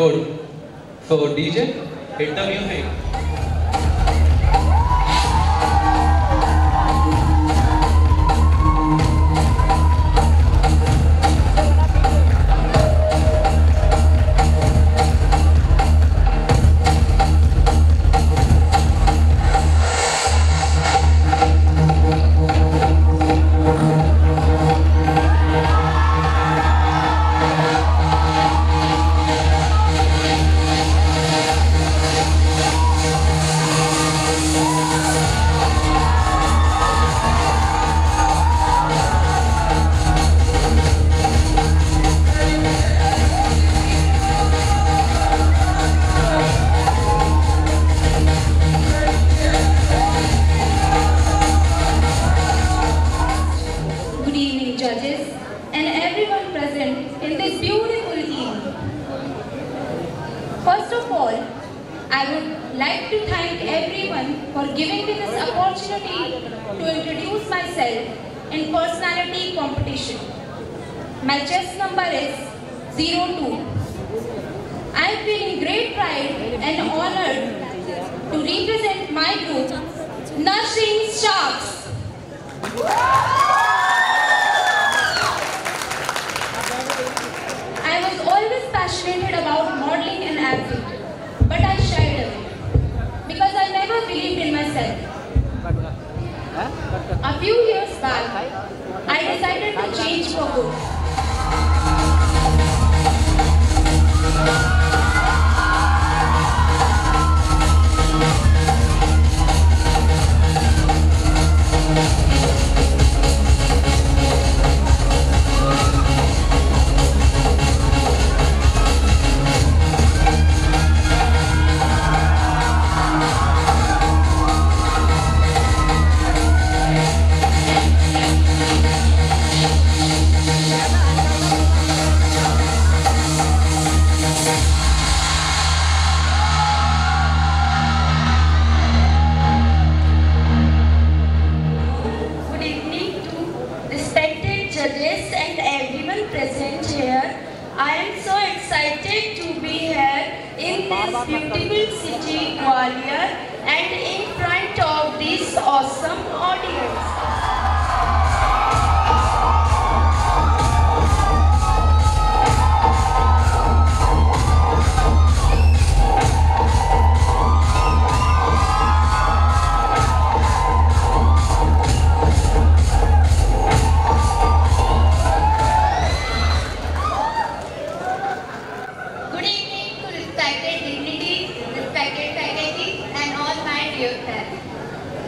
Good. So DJ, hit the music. Judges, and everyone present in this beautiful evening. First of all, I would like to thank everyone for giving me this opportunity to introduce myself in personality competition. My chess number is 02. I am feeling great pride and honored to represent my group, Nursing Sharks. I was always passionate about modeling and acting, but I shied away because I never believed in myself. A few years back, I decided to change for good. Judges and everyone present here, I am so excited to be here in this beautiful city, Gwalior, and in front of this awesome audience.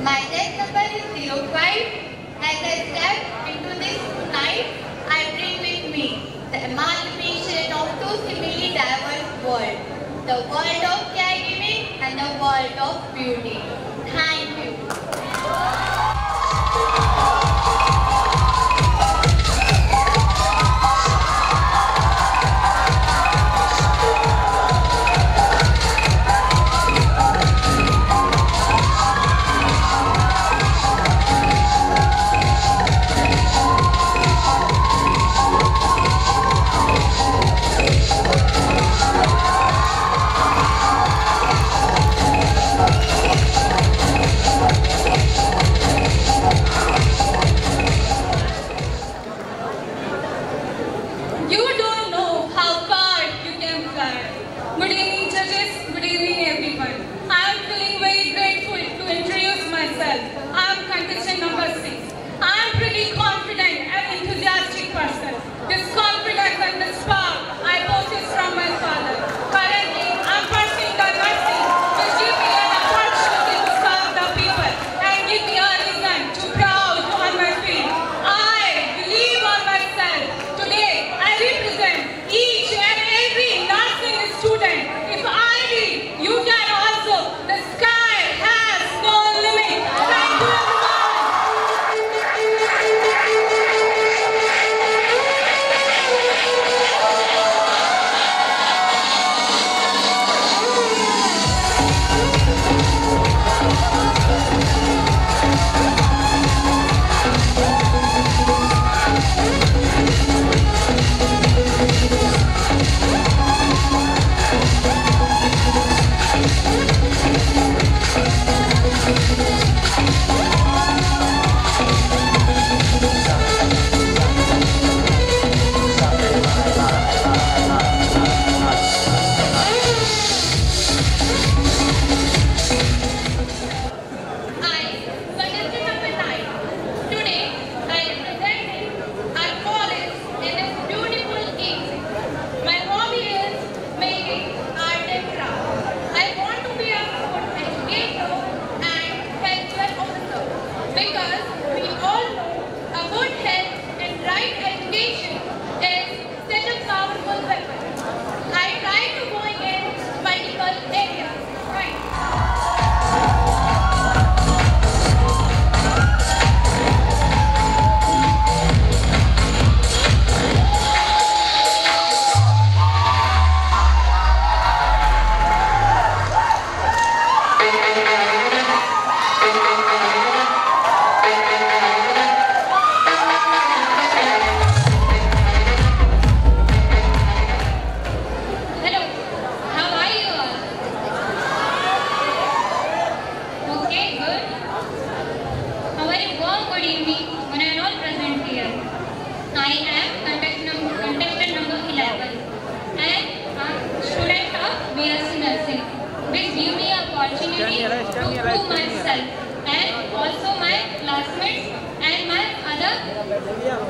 My test number is 05. As I step into this night, I bring with me the amalgamation of two seemingly diverse worlds, the world of caregiving and the world of beauty. Thank you.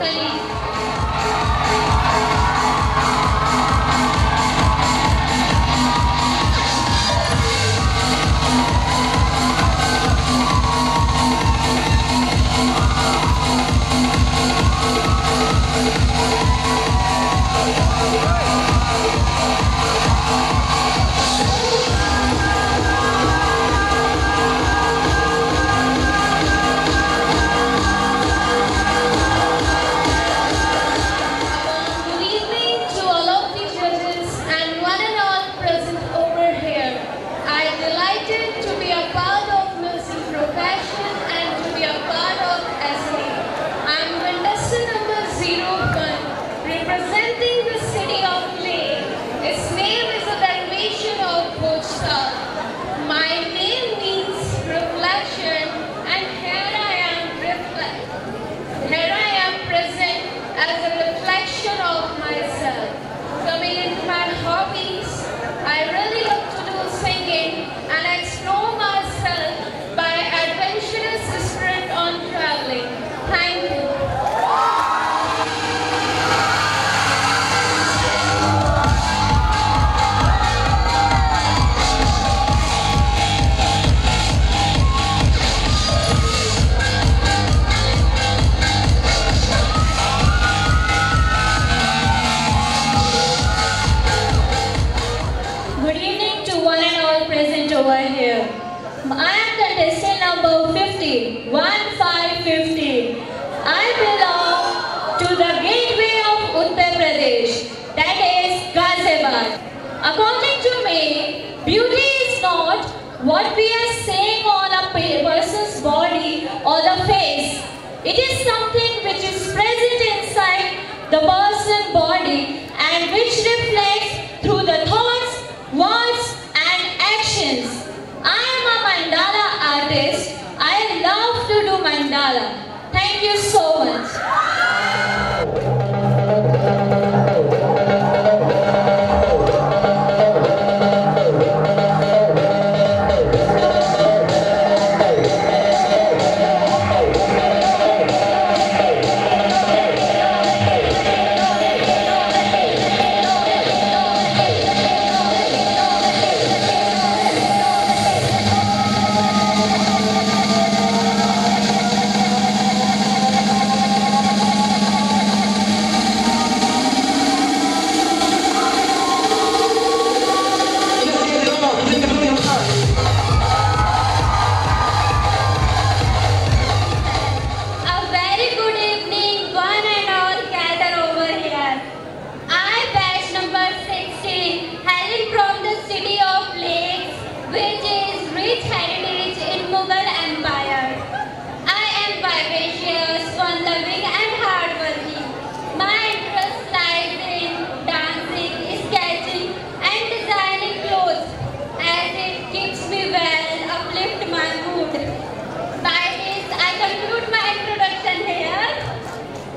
colleagues. Good evening to all of the judges and one and all present over here. I am delighted to be a part of nursing profession and to be a part of SA. I am contestant number 01, representing the city of Leh. Its name is a derivation of Bhojtal. My name means reflection, and here I am present as a reflection of myself. Coming into my hobbies, I really love to do singing and explore myself by adventurous spirit on traveling. Thank you. Good evening to one and all present over here. I am contestant number 50, 1550. I belong to the gateway of Uttar Pradesh, that is Ghaziabad. According to me, beauty is not what we are saying on a person's body or the face. It is something which is present inside the person's body and which reflects through the thoughts, words and actions. I am a mandala artist. I love to do mandala. Thank you so much. A very good evening, one and all gather over here. I, batch number 16, hailing from the city of Lakes, which is rich heritage in Mughal Empire. I am vivacious, fun-loving and hardworking. My interest lies in dancing, sketching and designing clothes as it keeps me well, uplift my mood. By this, I conclude my introduction here.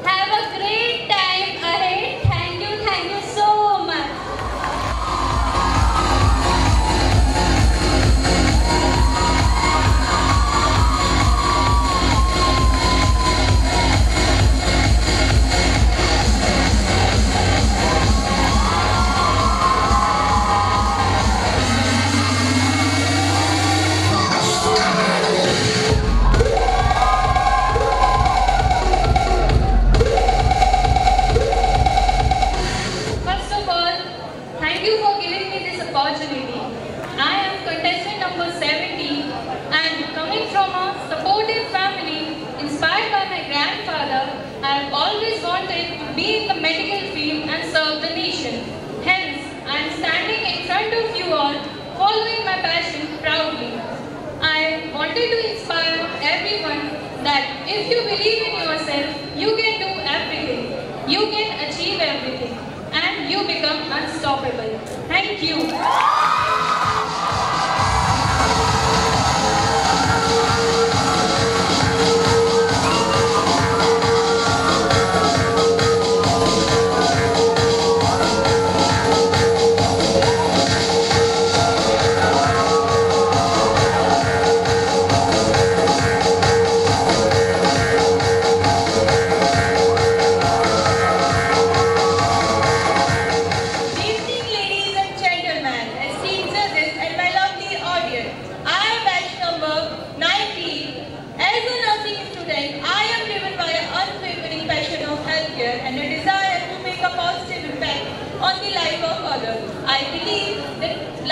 Have a great time ahead. Thank you so much. First of all, thank you for giving me this opportunity. I am contestant number 70 and coming from a supportive family inspired by my grandfather, I have always wanted to be in the medical field and serve the nation. Hence, I am standing in front of you all, following my passion proudly. I wanted to inspire everyone that if you believe in yourself, you can do everything. You can achieve everything. And you become unstoppable. Thank you.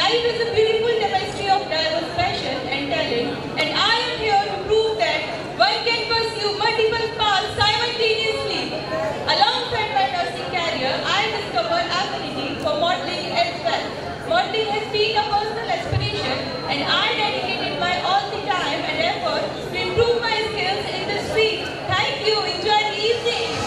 Life is a beautiful tapestry of diverse passion and talent, and I am here to prove that one can pursue multiple paths simultaneously. Alongside my nursing career, I discovered affinity for modeling as well. Modeling has been a personal aspiration, and I dedicated my all the time and effort to improve my skills in this field. Thank you. Enjoy the evening.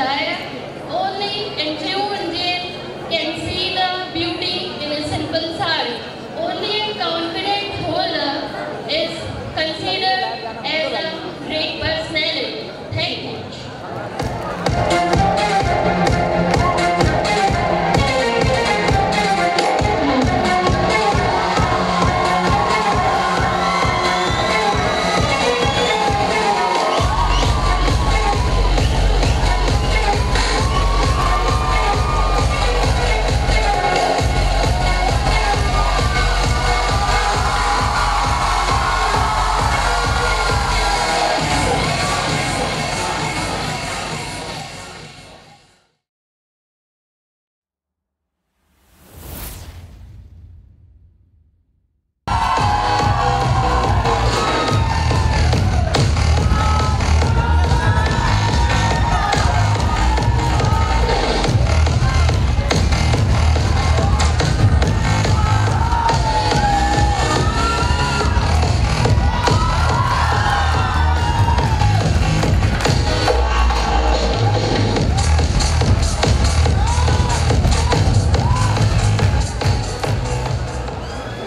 attire. Only a true Indian can see the beauty in a simple sari. Only a confident holder is considered as a great personality. Thank you.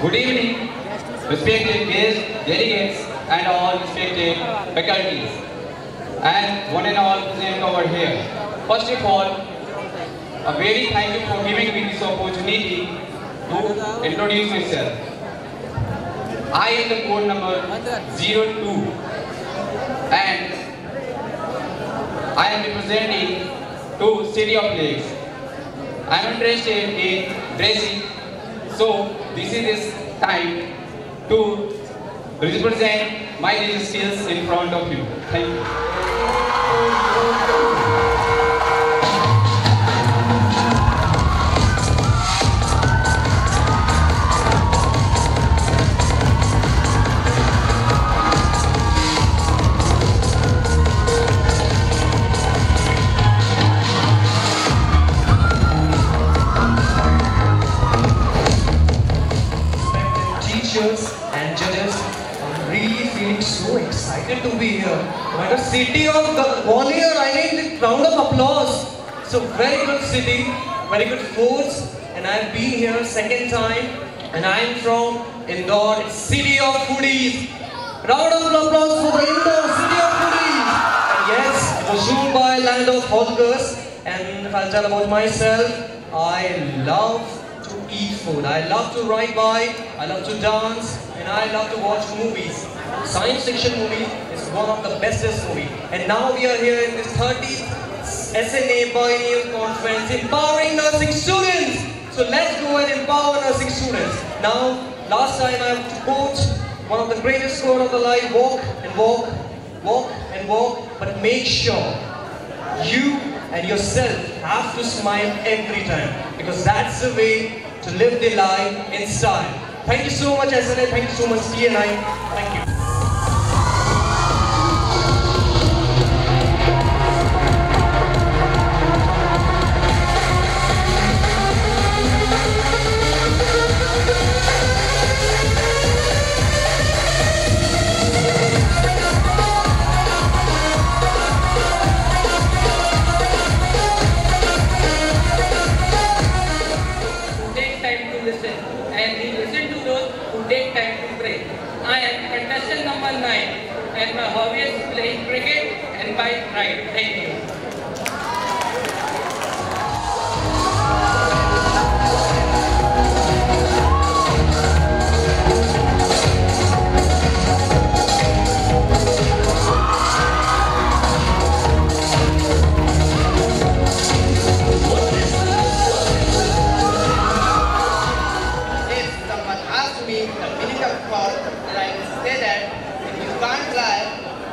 Good evening, respected guests, delegates, and all respected faculties, and one and all present over here. First of all, a very thank you for giving me this opportunity to introduce myself. I am the code number 02, and I am representing to City of Lakes. I am interested in dressing, so this is this time to represent my dance skills in front of you. Thank you. Teachers and judges, I'm really feeling so excited to be here. At the city of Gwalior, I need a round of applause. It's a very good city, very good foods, and I've been here second time, and I'm from Indore. It's city of foodies. Round of applause for the Indore city of foodies. And yes, it was ruled by land of Holgers. And if I'll tell about myself, I love to eat food. I love to ride bike, I love to dance, and I love to watch movies. Science fiction movie is one of the bestest movies. And now we are here in this 30th SNA Biennial Conference empowering nursing students. So let's go and empower nursing students. Now, last time I have to quote one of the greatest quote of the life: walk and walk, walk and walk, but make sure you and yourself have to smile every time, because that's the way to live the life in style. Thank you so much SNA, thank you so much TNI, thank you. Take time to pray. I am contestant number 9 and my hobby is playing cricket and bike ride. Thank you.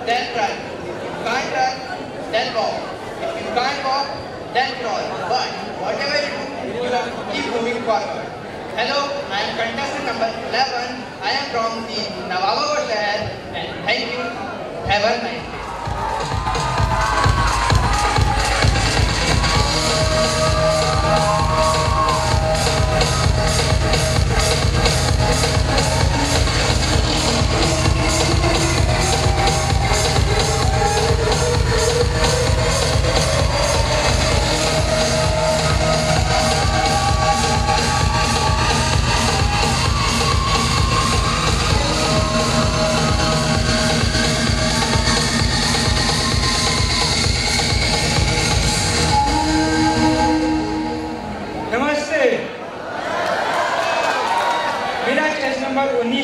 Then run. If you can't run, then walk. If you can't walk, then crawl. But whatever you do, you have to keep moving forward. Hello, I am contestant number 11. I am from the Nawabagh Shahar, and thank you. Have a nice day.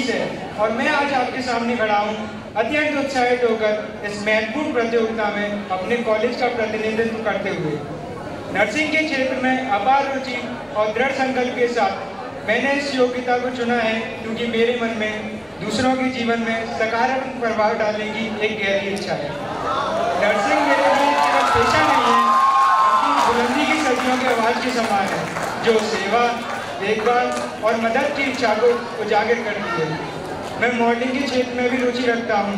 20 है और मैं आज आपके सामने खड़ा हूँ अत्यंत उत्साहित होकर इस महत्वपूर्ण प्रतियोगिता में अपने कॉलेज का प्रतिनिधित्व करते हुए। नर्सिंग के क्षेत्र में अपार रुचि और दृढ़ संकल्प के साथ मैंने इस योग्यता को चुना है क्योंकि मेरे मन में दूसरों के जीवन में सकारात्मक प्रभाव डालने की एक गहरी इच्छा है। नर्सिंग मेरे लिए केवल पेशा नहीं है बल्कि बुलंदी की सदियों की आवाज़ के समान है जो सेवा, देखभाल और मदद की इच्छा को उजागर करती है। मैं मॉडलिंग के क्षेत्र में भी रुचि रखता हूँ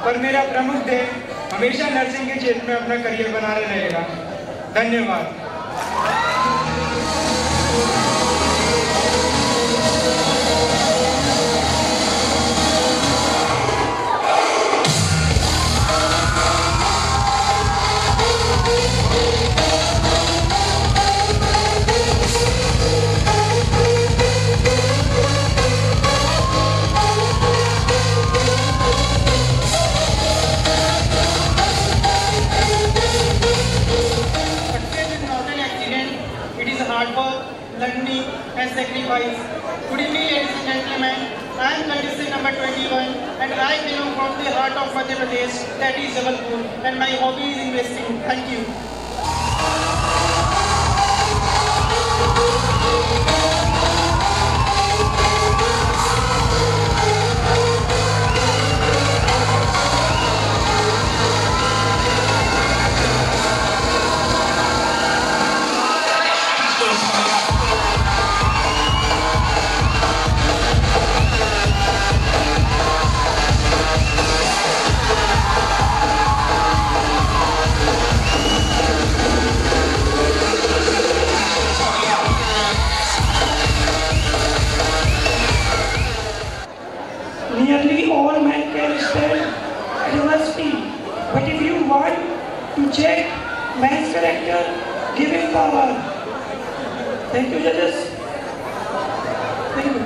पर मेरा प्रमुख ध्येय हमेशा नर्सिंग के क्षेत्र में अपना करियर बनाना रहेगा। धन्यवाद। Learning and sacrifice. Good evening, ladies and gentlemen. I am contestant number 21 and I belong from the heart of Madhya Pradesh, that is Jabalpur, and my hobby is investing. Thank you. Nearly all men can stand university, but if you want to check man's character, give him power. Thank you, judges. Thank you.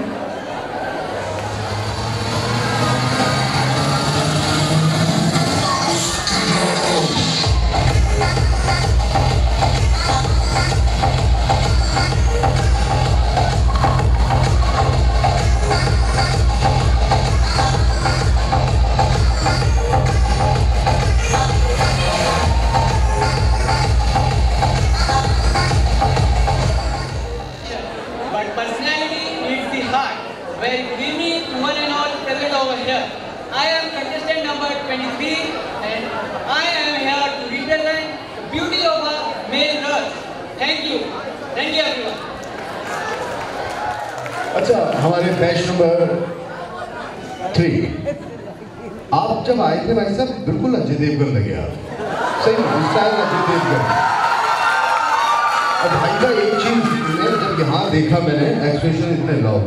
अच्छा, हमारे batch number 3, आप जब आए थे भाई साहब बिल्कुल अजय देवगन लगे आप, सही स्टाइल अजय देवगन। अब भाई का एक चीज मैंने जब यहाँ देखा, मैंने एक्सप्रेशन इतने लाओ,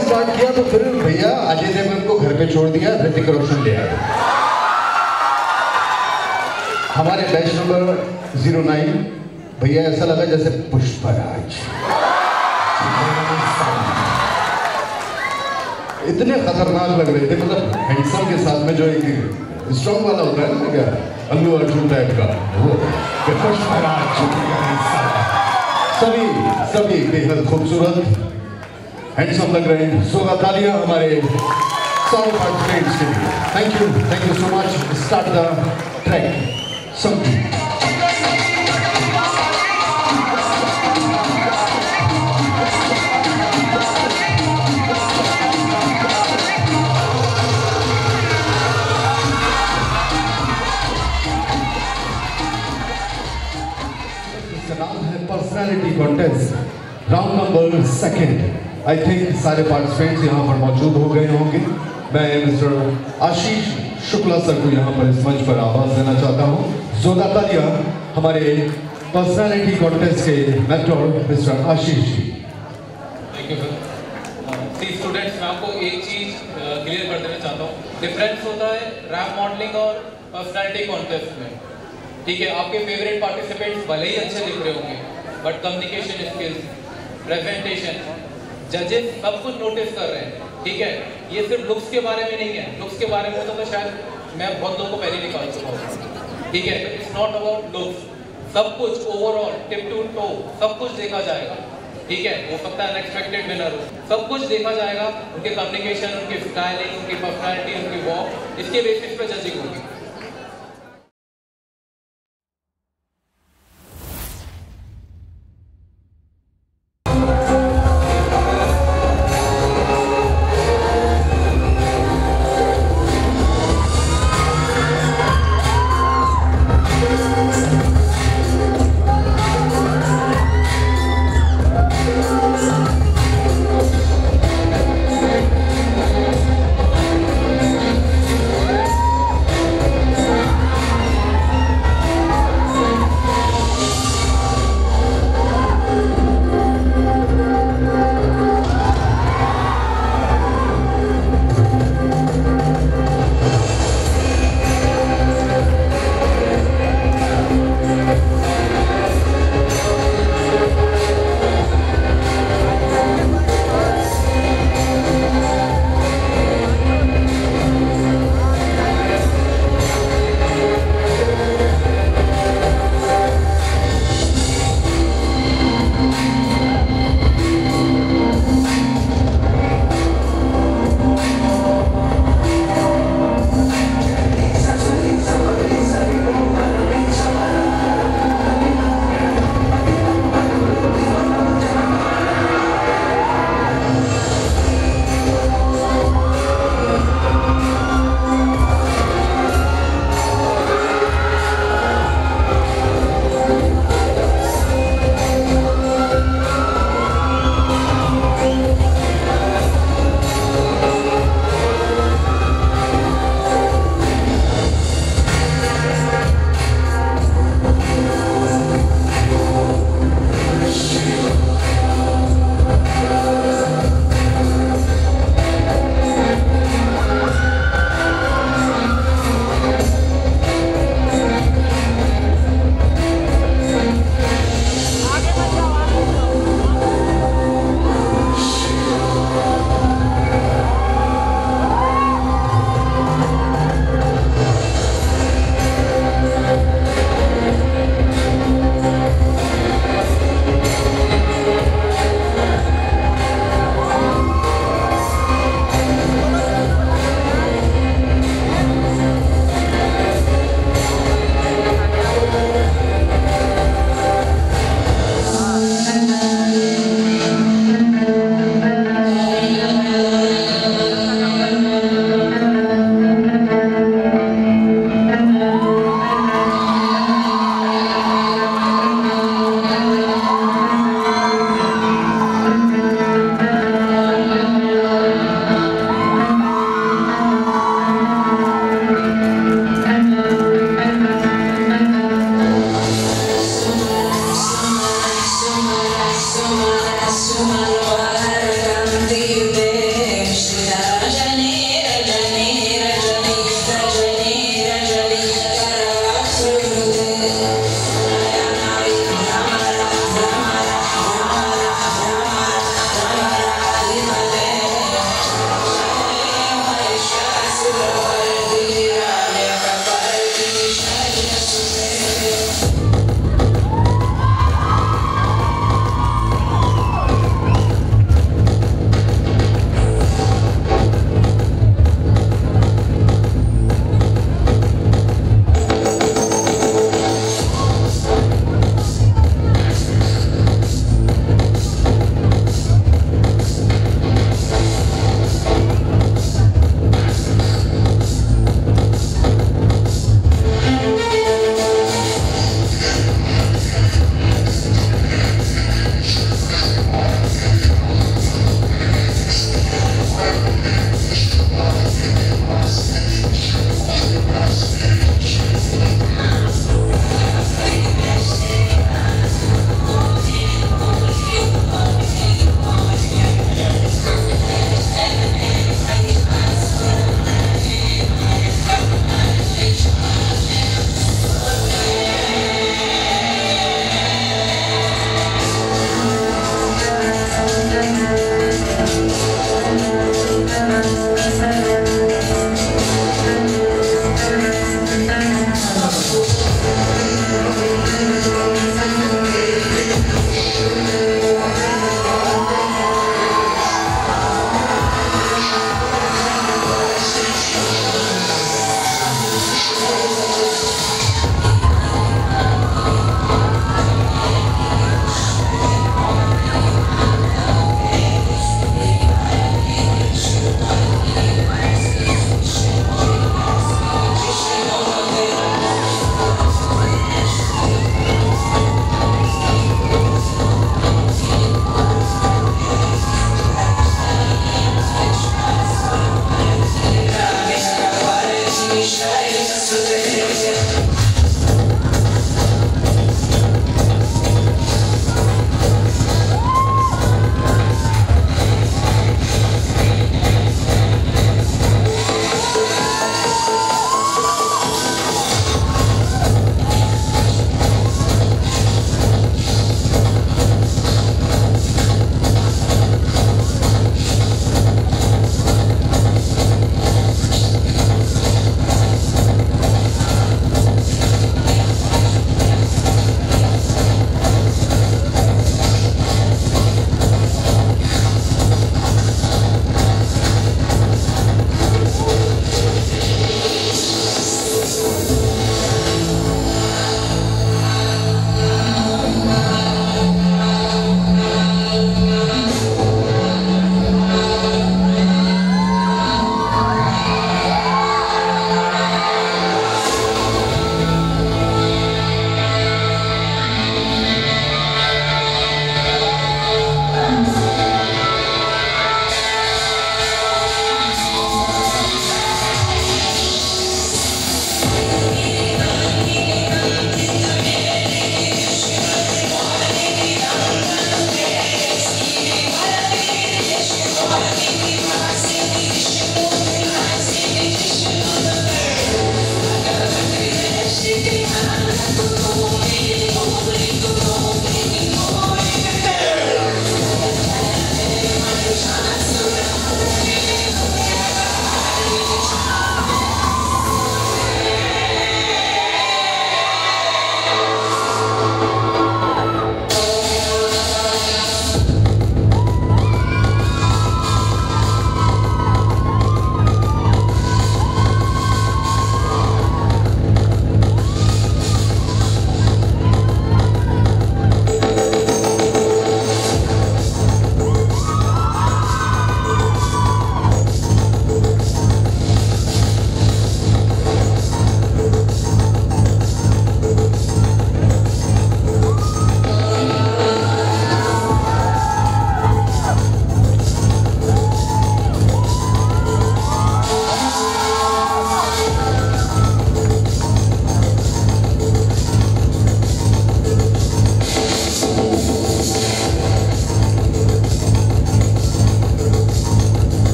स्टार्ट किया तो फिर भैया अजय देवगन को घर पे छोड़ दिया, ऋतिक रोशन ले आए। हमारे बैच नंबर 09 भैया ऐसा लगा जैसे पुष्पराज, इतने खतरनाक लग रहे थे, मतलब हैंडसम के साथ में जो एक स्ट्रॉन्ग वाला होता है ना, क्या अल्लू अर्जुन टाइप का वो पुष्पराज। सभी बेहद खूबसूरत हैंडसम लग रहे हैं। सोगा तालियां हमारे सारे पार्टिसिपेंट्स के लिए। Thank you so much. Start the track. समझी personality contest round number 2। I think सारे पार्टिसिपेंट्स यहाँ पर मौजूद हो गए होंगे। मैं मिस्टर आशीष शुक्ला सर को यहाँ पर इस मंच पर आवाज़ देना चाहता हूँ। जोरदार तालियां हमारे पर्सनालिटी कॉन्टेस्ट के mentor mister Ashish ji. Thank you sir. See students, मैं आपको एक चीज़ क्लियर कर देना चाहता हूँ। डिफरेंस होता है रैप मॉडलिंग और पर्सनालिटी कॉन्टेस्ट में। ठीक है, आपके फेवरेट पार्टिसिपेंट्स भले ही अच्छे दिख रहे होंगे, बट कम्युनिकेशन स्किल्स, प्रेजेंटेशन, जजेस सब कुछ नोटिस कर रहे हैं। ठीक है, ये सिर्फ लुक्स के बारे में नहीं है। लुक्स के बारे में तो शायद मैं बहुत लोगों को पहले निकाल चुका हूँ, ठीक है। तो इट्स नॉट अबाउट लुक्स, सब कुछ ओवरऑल टिप टू टो सब कुछ देखा जाएगा, ठीक है। हो सकता है अनएक्सपेक्टेड विनर हो, सब कुछ देखा जाएगा, उनके कम्युनिकेशन, उनकी स्टाइलिंग, उनकी पर्सनैलिटी, उनकी वॉक, इसके बेसिस पे जजिंग होगी।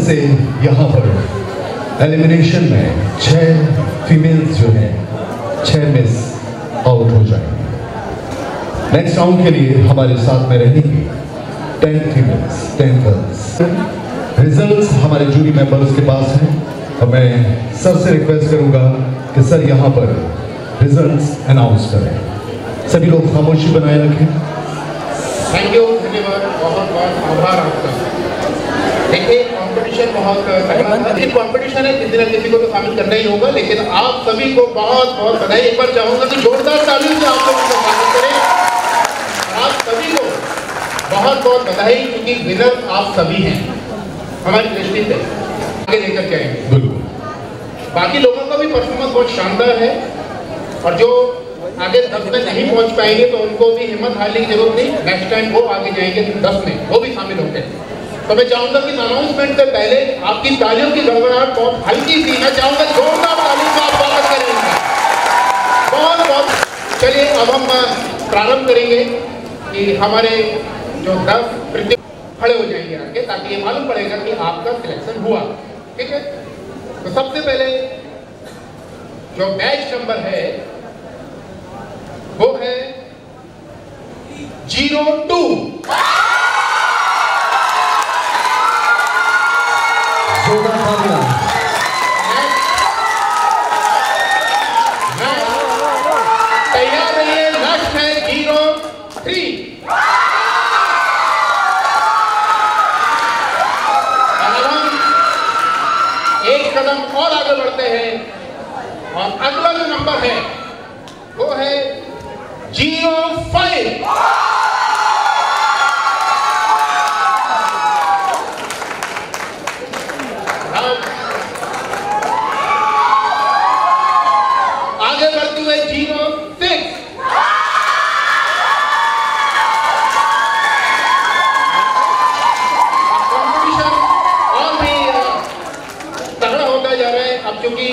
से यहाँ पर एलिमिनेशन में 6 फीमेल्स जो हैं 6 मिस आउट हो जाएंगे। नेक्स्ट राउंड के लिए हमारे साथ में रहेंगी 10 फीमेल्स 10 गर्ल्स। रिजल्ट्स हमारे जूरी मेंबर्स के पास हैं और मैं सर से रिक्वेस्ट करूंगा कि सर यहाँ पर रिजल्ट्स अनाउंस करें। सभी लोग खामोशी बनाए रखें। थैंक यू, धन्यवाद, बहुत बहुत आभार आपका। देखिए कंपटीशन बहुत तगड़ा था, लेकिन कंपटीशन है, किसी न किसी को तो शामिल करना ही होगा। लेकिन आप सभी को बहुत बहुत बधाई। एक बार चाहूँगा कि जोरदार तालियों से आप लोग स्वागत करें। आप सभी को बहुत बहुत बधाई, क्योंकि विनर आप सभी हैं हमारी दृष्टि से आगे लेकर के आएंगे। बिल्कुल। बाकी लोगों का भी परफॉर्मेंस बहुत शानदार है और जो आगे 10 में नहीं पहुंच पाएंगे तो उनको भी हिम्मत हारने की जरूरत नहीं। नेक्स्ट टाइम वो आगे जाएंगे 10 में, वो भी शामिल होंगे। तो मैं चाहूंगा कि अनाउंसमेंट से पहले आपकी तालियों की गड़बड़ाहट बहुत हल्की थी, मैं चाहूंगा जोरदार तालियों से आप स्वागत करेंगे। बहुत बहुत। चलिए अब हम प्रारंभ करेंगे कि हमारे जो 10 प्रतियोगी खड़े हो जाएंगे आगे, ताकि ये मालूम पड़ेगा कि आपका सिलेक्शन हुआ। ठीक है, तो सबसे पहले जो बैच नंबर है वो है 02। तैयार रहिए, नेक्स्ट है 03। एक कदम और आगे बढ़ते हैं और अगला जो नंबर है वो है 05। आगे बढ़ते हुए 06। कंपटीशन और भी तगड़ा होता जा रहा है। अब चूंकि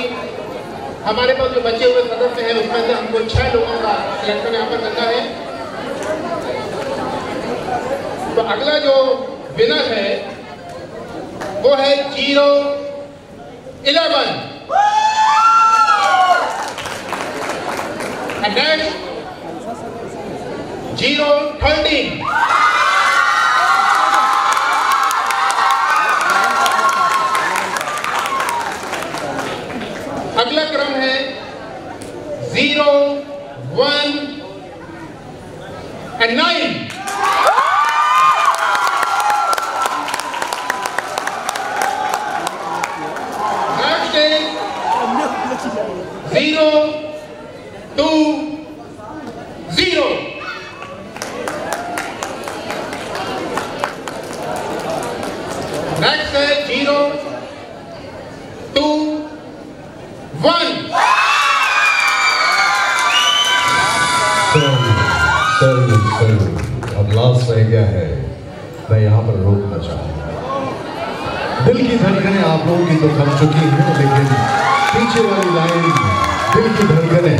हमारे पास जो बचे हुए सदस्य हैं उसमें से हमको 6 लोगों का सिलेक्शन यहाँ पर करना है। तो अगला जो विनर है वो है 011 and next 013। अगला क्रम है 0, 1 and 9। Next is 0, 2, 0। नेक्स्ट है 0, 2, 1। सर, अब लास्ट रह गया है, मैं यहाँ पर रोकना चाहूँगा। दिल की धड़कनें आप लोगों की तो थम चुकी हैं, लेकिन पीछे वाली लाइन दिल की धड़कनें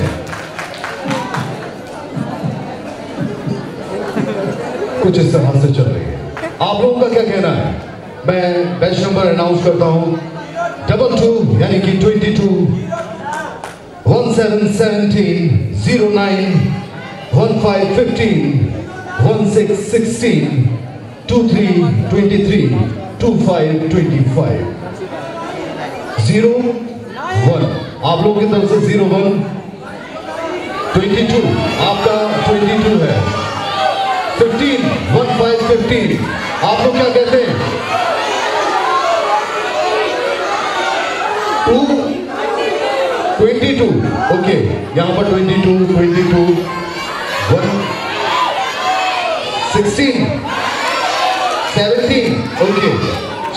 कुछ इस तरह से चल रही है। आप लोगों का क्या कहना है? मैं बैच नंबर अनाउंस करता हूँ 22 यानी कि 22, 17, 17, 09, 15, 15, 16, 16, 23, 23, 25, 25, 01। आप लोगों की तरफ से 01, 22 आपका 22 है, 15, 15, 15 आप लोग क्या कहते हैं? 2, 22 ओके, यहाँ पर 22, 22, 1, 16, 17 ओके।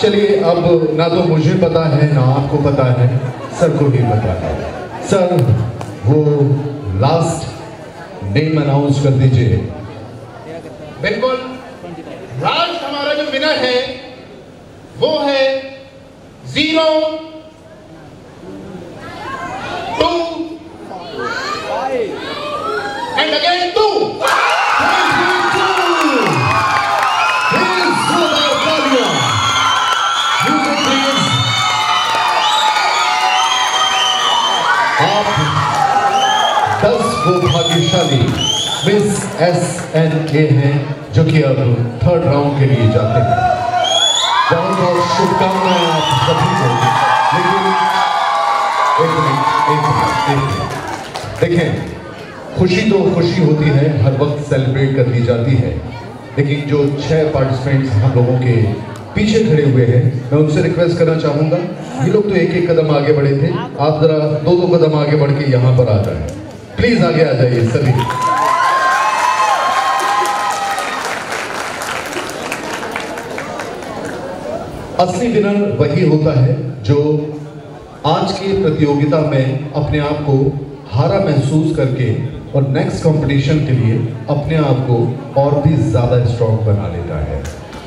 चलिए अब ना तो मुझे पता है ना आपको पता है, सर को ही पता है। सर वो लास्ट नेम अनाउंस कर दीजिए। बिल्कुल, लास्ट हमारा जो विनर है वो है 0, 2 and again 2। Music आप 10 वो भाग्यशाली मिस SNA हैं जो कि अब 3rd राउंड के लिए जाते हैं। बहुत बहुत शुभकामनाएं आप सभी को। लेकिन एक मिनट देखें, खुशी तो खुशी होती है, हर वक्त सेलिब्रेट कर दी जाती है, लेकिन जो 6 पार्टिसिपेंट्स हम लोगों के पीछे खड़े हुए हैं, मैं उनसे रिक्वेस्ट करना चाहूंगा, ये लोग तो एक कदम आगे बढ़े थे, आप जरा 2 कदम आगे बढ़ के यहाँ पर आ जाए, प्लीज आगे आ जाइए सभी। असली विनर वही होता है जो आज की प्रतियोगिता में अपने आप को हारा महसूस करके और नेक्स्ट कंपटीशन के लिए अपने आप को और भी ज्यादा स्ट्रॉन्ग बना लेता है।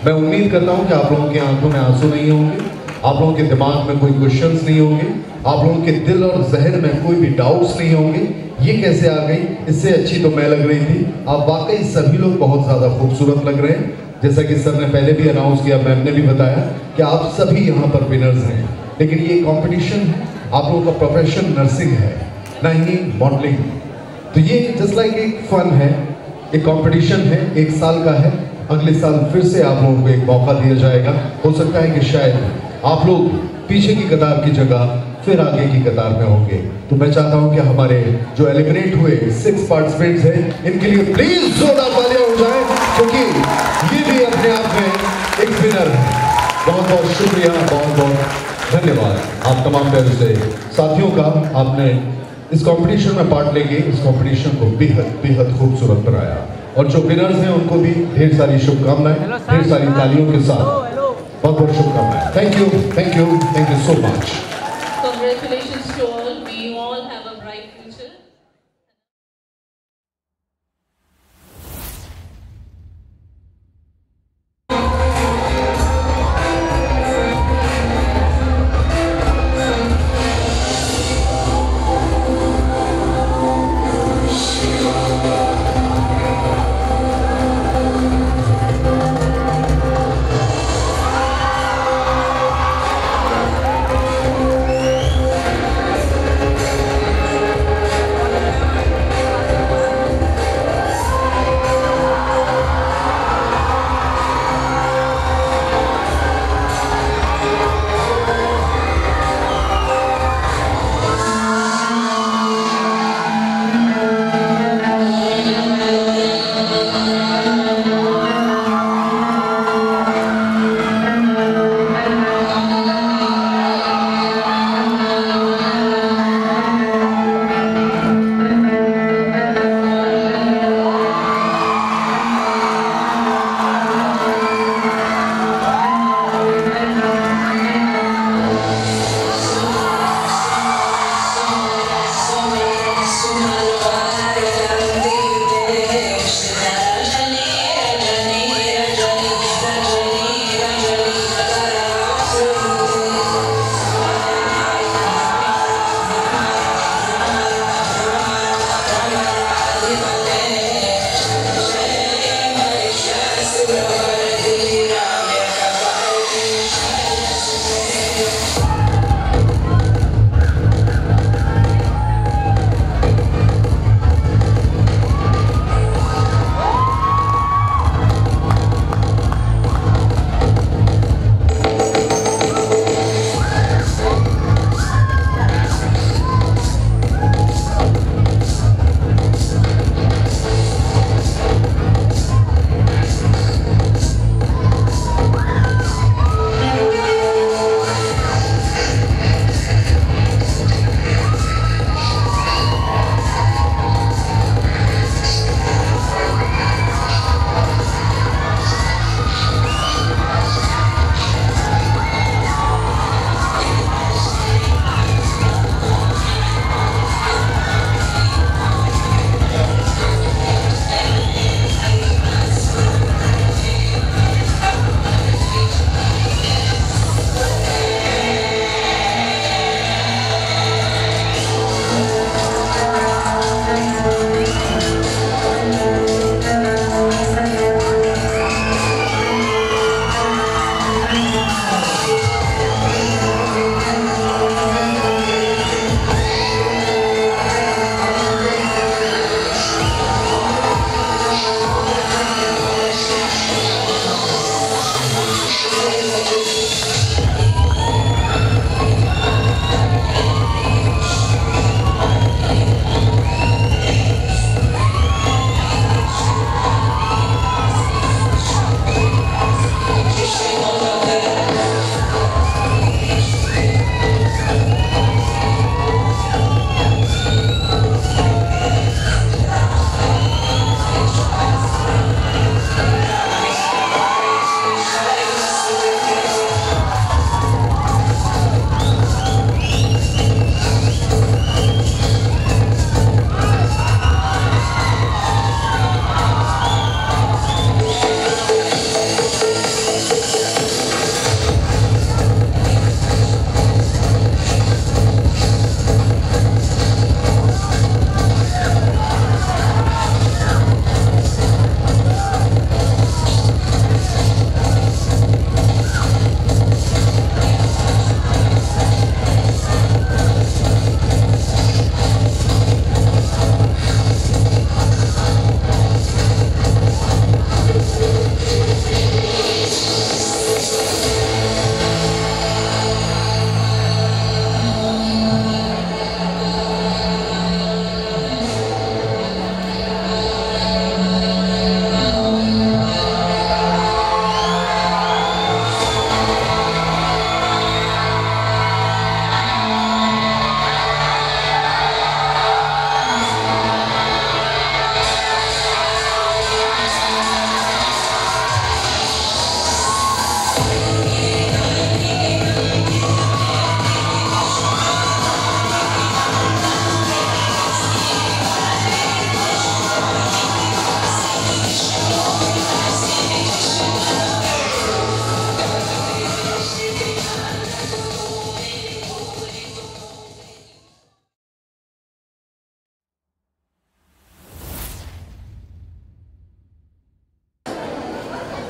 मैं उम्मीद करता हूं कि आप लोगों की आंखों में आंसू नहीं होंगे, आप लोगों के दिमाग में कोई क्वेश्चंस नहीं होंगे, आप लोगों के दिल और जहन में कोई भी डाउट्स नहीं होंगे, ये कैसे आ गई, इससे अच्छी तो मैं लग रही थी। आप वाकई सभी लोग बहुत ज्यादा खूबसूरत लग रहे हैं। जैसा कि सर ने पहले भी अनाउंस किया, मैम ने भी बताया कि आप सभी यहाँ पर विनर्स हैं, लेकिन ये कॉम्पिटिशन है, आप लोगों का प्रोफेशन नर्सिंग है ना ही मॉडलिंग। तो ये जस्ट लाइक एक फन है, एक कंपटीशन है, 1 साल का है। अगले साल फिर से आप लोगों को एक मौका दिया जाएगा। हो सकता है कि शायद आप लोग पीछे की कतार की जगह फिर आगे की कतार में होंगे। तो मैं चाहता हूं कि हमारे जो एलिमिनेट हुए 6 पार्टिसिपेंट्स हैं, इनके लिए प्लीज जोरदार तालियां हो जाए, क्योंकि ये भी अपने आप में एक विनर है। बहुत बहुत शुक्रिया, बहुत बहुत धन्यवाद आप तमाम प्यारे से साथियों का। आपने इस कंपटीशन में पार्ट लेके इस कंपटीशन को बेहद बेहद खूबसूरत बनाया, और जो विनर्स हैं उनको भी ढेर सारी शुभकामनाएं, ढेर सारी तालियों के साथ बहुत बहुत शुभकामनाएं। Thank you, thank you, thank you so much. Congratulations to all. We all have a bright future.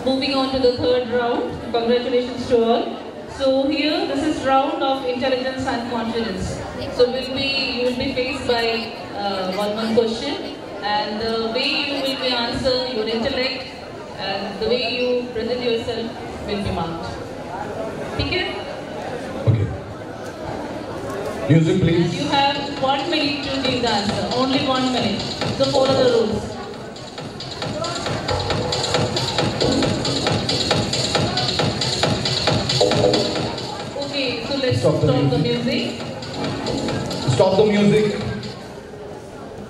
Moving on to the third round. Congratulations to all. So here, this is round of intelligence and confidence. So you will be faced by one question, and the way you will be answer your intellect and the way you present yourself will be marked. Okay? Okay. Music, please. And you have 1 minute to give the answer. Only 1 minute. So follow the rules. Okay, so let's stop the music. Stop the music.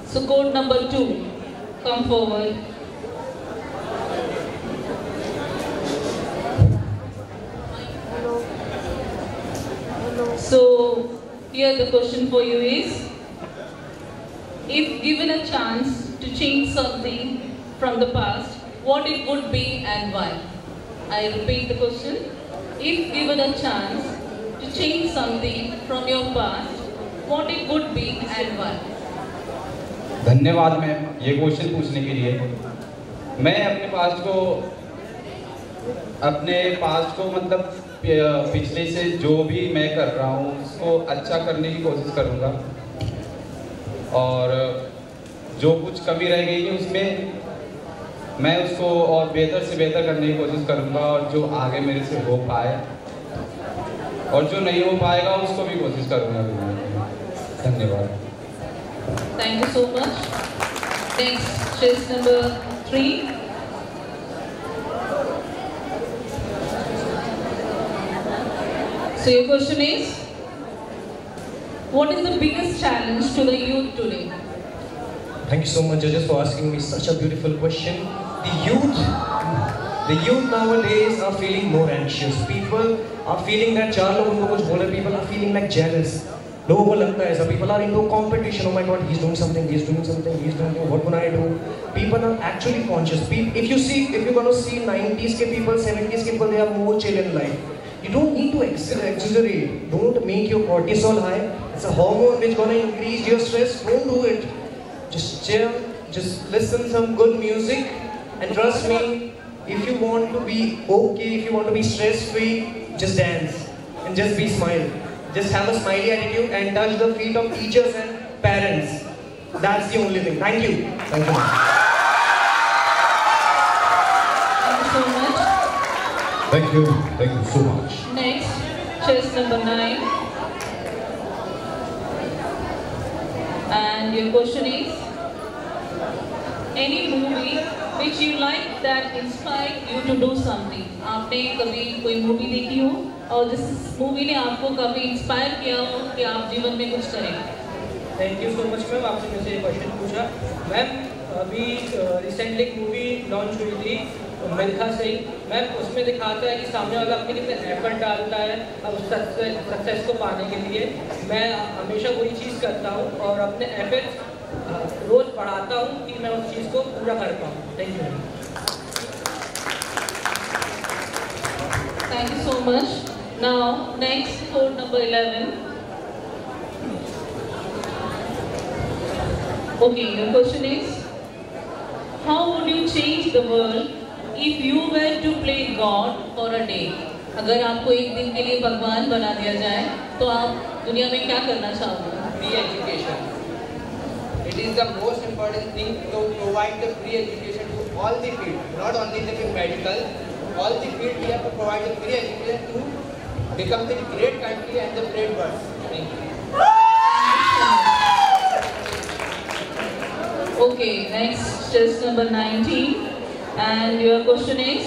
So code number 2, come forward. So here the question for you is, if given a chance to change something from the past, what it would be and why? I repeat the question. If given a chance to change something from your past, what it would be and why? धन्यवाद ma'am ये question पूछने के लिए। मैं अपने past को मतलब पिछले से जो भी मैं कर रहा हूँ उसको अच्छा करने की कोशिश करूँगा, और जो कुछ कमी रह गई है उसमें मैं उसको और बेहतर से बेहतर करने की कोशिश करूँगा, और जो आगे मेरे से हो पाए और जो नहीं हो पाएगा उसको भी कोशिश करूँगा। धन्यवाद। Thank you so much. Next, chess number 3. So your question is, what is the biggest challenge to the youth today? Thank you so much, judges, for asking me such a beautiful question. The youth nowadays are feeling more anxious. People are feeling that people are feeling like jealous. लोगों को लगता है ऐसा, people are into competition. Oh my God, he's doing something, what can I do? People are actually conscious. If you're gonna see 90s ke people, 70s ke people, they are more chill in life. You don't need to exaggerate. Don't make your cortisol high. It's a hormone which gonna increase your stress. Don't do it. Just chill, just listen some good music, and trust me, if you want to be okay, if you want to be stress-free, just dance and just be smile. Just have a smiley attitude and touch the feet of teachers and parents. That's the only thing. Thank you. Thank you. Thank you so much. Thank you. Thank you so much. Next, chess number 9. And your question is, any movie which you like that inspired you to do something? आपने कभी कोई movie देखी हो और जिस movie ने आपको कभी इंस्पायर किया हो कि आप जीवन में कुछ करें? Thank you so much ma'am, आपने मुझसे ये क्वेश्चन पूछा। मैम अभी रिसेंटली एक मूवी लॉन्च हुई थी मिल्खा सिंह। मैम उसमें दिखाता है कि सामने वाला अपने कितने एफर्ट डालता है अब सक्सेस को पाने के लिए। मैं हमेशा वही चीज़ करता हूँ और अपने एफर्ट रोज़ बढ़ाता हूँ कि मैं उस चीज़ को पूरा कर पाऊँ। Thank you. Thank you so much. Now, next, code number 11. Okay, your question is, how would you change the world if you were to play God for a day? अगर आपको एक दिन के लिए भगवान बना दिया जाए, तो आप दुनिया में क्या करना चाहोगे? Free education. It is the most important thing to provide the free education to all the fields, not only the medical. All the fields we have to provide the free education to become the great country and the great world. Thank you. Okay, next test number 19, and your question is,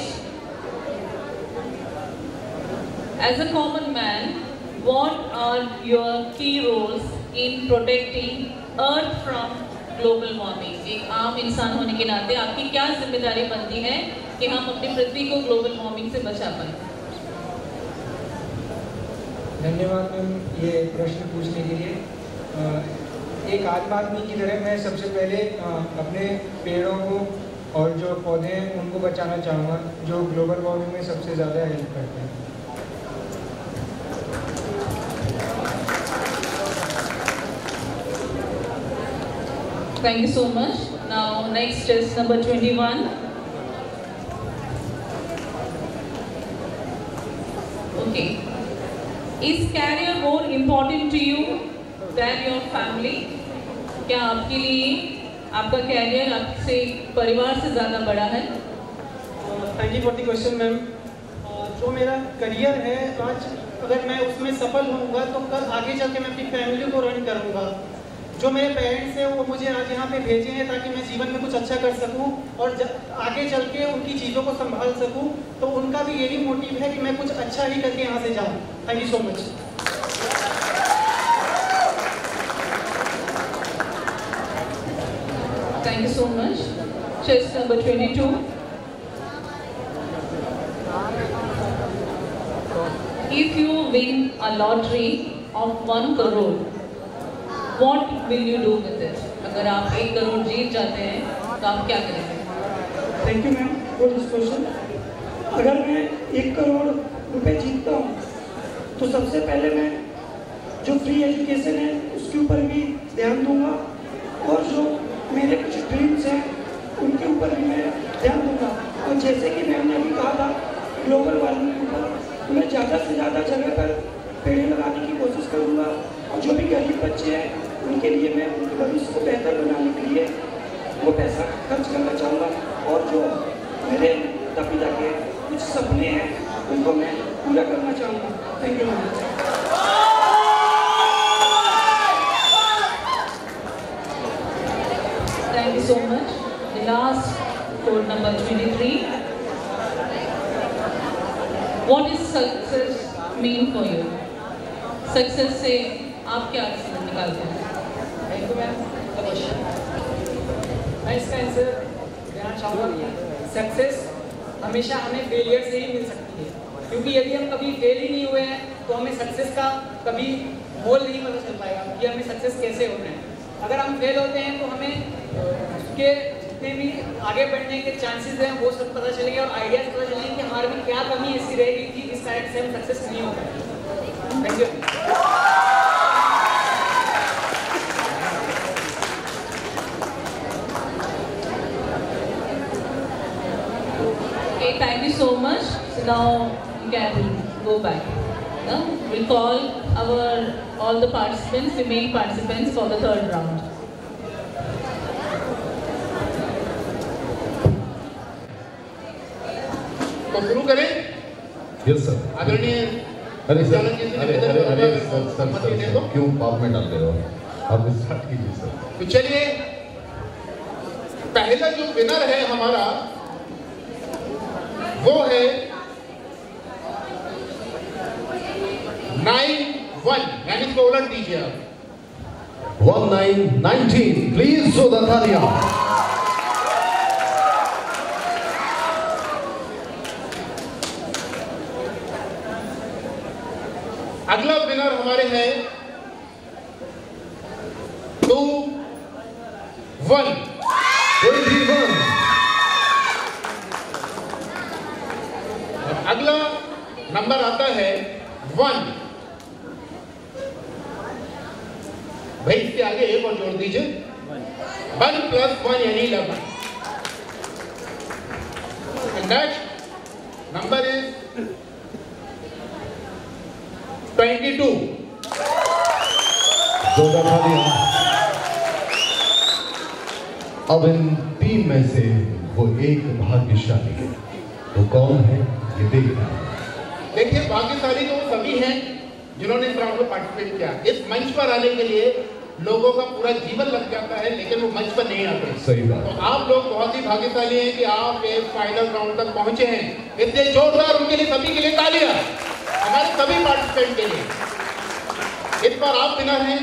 as a common man, what are your key roles in protecting Earth from global warming? एक आम इंसान होने के नाते आपकी क्या जिम्मेदारी बनती है कि हम अपनी पृथ्वी को ग्लोबल वार्मिंग से बचा पाएं? धन्यवाद मैम ये प्रश्न पूछने के लिए। एक आम आदमी की तरह मैं सबसे पहले अपने पेड़ों को और जो पौधे हैं उनको बचाना चाहूँगा जो ग्लोबल वार्मिंग में सबसे ज़्यादा हेल्प करते हैं। Thank you so much. Now next is number 21. Is career more important to you than your family? क्या आपके लिए आपका कैरियर आपसे परिवार से ज़्यादा बड़ा है? Thank you for the question ma'am. जो मेरा करियर है आज, अगर मैं उसमें सफल होऊंगा तो कल आगे चल के मैं अपनी फैमिली को रन करूंगा। जो मेरे पेरेंट्स हैं वो मुझे आज यहाँ पे भेजे हैं ताकि मैं जीवन में कुछ अच्छा कर सकूं और आगे चल के उनकी चीज़ों को संभाल सकूं, तो उनका भी यही मोटिव है कि मैं कुछ अच्छा ही करके यहाँ से जाऊँ। Thank you so much. Thank you so much. Chest number 22. If you win a lottery of 1 crore, what will you do with it? अगर आप 1 करोड़ जीत जाते हैं तो आप क्या करेंगे? Thank you ma'am for this question. अगर मैं 1 करोड़ रुपए जीतता हूँ तो सबसे पहले मैं जो फ्री एजुकेशन है उसके ऊपर भी ध्यान दूंगा, और जो मेरे कुछ ड्रीम्स हैं उनके ऊपर भी मैं ध्यान दूंगा। और जैसे कि मैंने अभी कहा था ग्लोबल वार्मिंग के ऊपर, तो मैं ज़्यादा से ज़्यादा जगह पर पेड़ लगाने की कोशिश करूंगा, और जो भी गरीब बच्चे हैं उनके लिए मैं उनके भविष्य को बेहतर बनाने के लिए वो पैसा खर्च करना चाहूँगा। और जो मेरे माता पिता के कुछ सपने हैं उनको मैं पूरा करना चाहूँगा। Thank you ma'am. Thank you so much. The last code number 23. What is success mean for you? Success से आप क्या निकालते हैं? Thank you ma'am for the question. मैं इसका आंसर देना चाहूँगा। सक्सेस हमेशा हमें फेलियर से ही मिल सकती है, क्योंकि यदि हम कभी फेल ही नहीं हुए हैं तो हमें सक्सेस का कभी मोल नहीं पता चल पाएगा कि हमें सक्सेस कैसे होना है। अगर हम फेल होते हैं तो हमें उसके जितने भी आगे बढ़ने के चांसेस हैं वो सब पता चलेंगे और आइडियाज पता चलेंगे कि हमारे में क्या कमी ऐसी रहेगी कि इस कारण से हम सक्सेस नहीं हो पाए। Thank you. Okay, thank you so much. So now you can go back. Now we'll call all the participants, the main participants for the third round. तो शुरू करें? Yes sir. आदरणीय अरे सर, सर क्यों बात में डाल रहे हो? आप स्टार्ट कीजिए सर। तो चलिए, पहला जो विनर है हमारा वो है 9-1, यानी इसको उलट दीजिए आप। 1919, प्लीज सो द तालियां। अगला विनर हमारे हैं 2-1, 21। अगला नंबर आता है 1। भाई इसके आगे एक और जोड़ दीजिए, 1 + 1 यानी 11। Next number is 22। अब इन 3 में से वो एक भाग्यशाली है, वो कौन है ये देखना। देखिए, भाग्यशाली तो सभी हैं जिन्होंने इस राउंड में पार्टिसिपेट किया। इस मंच पर आने के लिए लोगों का पूरा जीवन लग जाता है, लेकिन वो मंच पर नहीं आते। सही बात। तो आप लोग बहुत ही भाग्यशाली हैं कि आप एक फाइनल राउंड तक पहुंचे हैं। इसलिए जोरदार उनके लिए, सभी के लिए तालियां, हमारे सभी पार्टिसिपेंट के लिए। इस बार आप विनर हैं।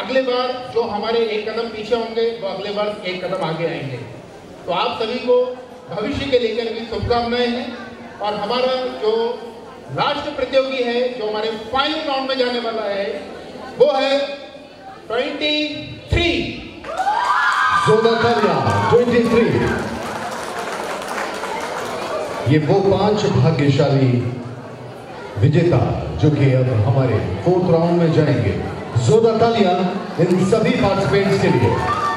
अगले बार जो हमारे एक कदम पीछे होंगे वो अगले बार एक कदम आगे आएंगे। तो आप सभी को भविष्य के लेकर भी शुभकामनाएं हैं। और हमारा जो लास्ट प्रतियोगी है, जो हमारे फाइनल राउंड में जाने वाला है, वो है 23। 23। ये वो 5 भाग्यशाली विजेता जो कि अब हमारे 4th राउंड में जाएंगे। जोरदार तालियां इन सभी पार्टिसिपेंट्स के लिए।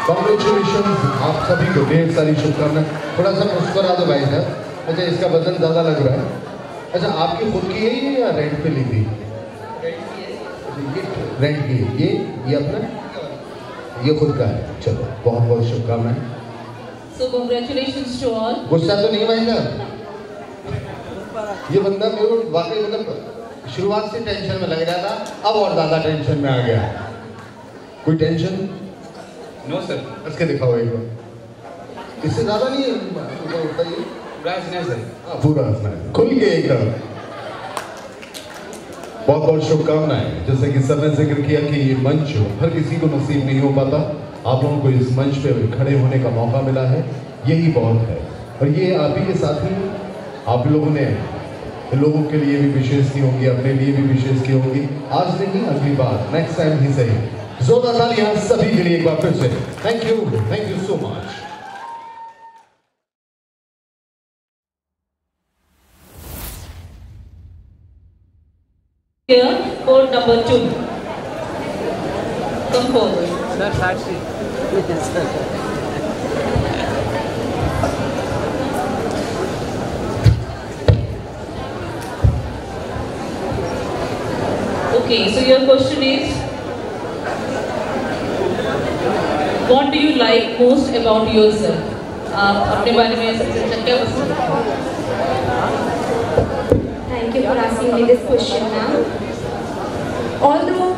कॉन्ग्रेचुलेशन, आप सभी को ढेर सारी शुभकामनाएं। थोड़ा सा मुस्कुरा दो भाई साहब। अच्छा, इसका वजन ज्यादा लग रहा है। अच्छा, आपकी खुद की है या रेंट पे ली थी? रेंट की है, ये अपना, ये खुद का है। चलो बहुत बहुत शुभकामनाएं। So congratulations to all. गुस्सा तो नहीं भाई साहब? ये बंदा मेरे को वाकई मतलब शुरुआत से टेंशन में लग रहा था, अब और ज्यादा टेंशन में आ गया। कोई टेंशन? No sir. इसके दिखाओ एक बार। इससे ज्यादा नहीं है, पूरा हंसना है सर। पूरा हंसना है, खुल के एकदम। बहुत बहुत शुभकामनाएं। जैसे कि सर ने जिक्र किया कि ये मंच हर किसी को नसीब नहीं हो पाता, आप लोगों को इस मंच पे खड़े होने का मौका मिला है, यही बहुत है। और ये आप ही के साथ ही आप लोगों ने लोगों के लिए भी विशेष की होंगी, अपने लिए भी विशेष की होंगी। आज नहीं, अगली बार, नेक्स्ट टाइम ही सही। जोरदार तालियां सभी के लिए एक बार फिर से। Thank you so much. Here, code number 2. Come forward. Okay, so your question is, what do you like most about yourself? आप अपने बारे में सबसे अच्छा क्या पसंद है? Thank you for asking me this question, ma'am. Although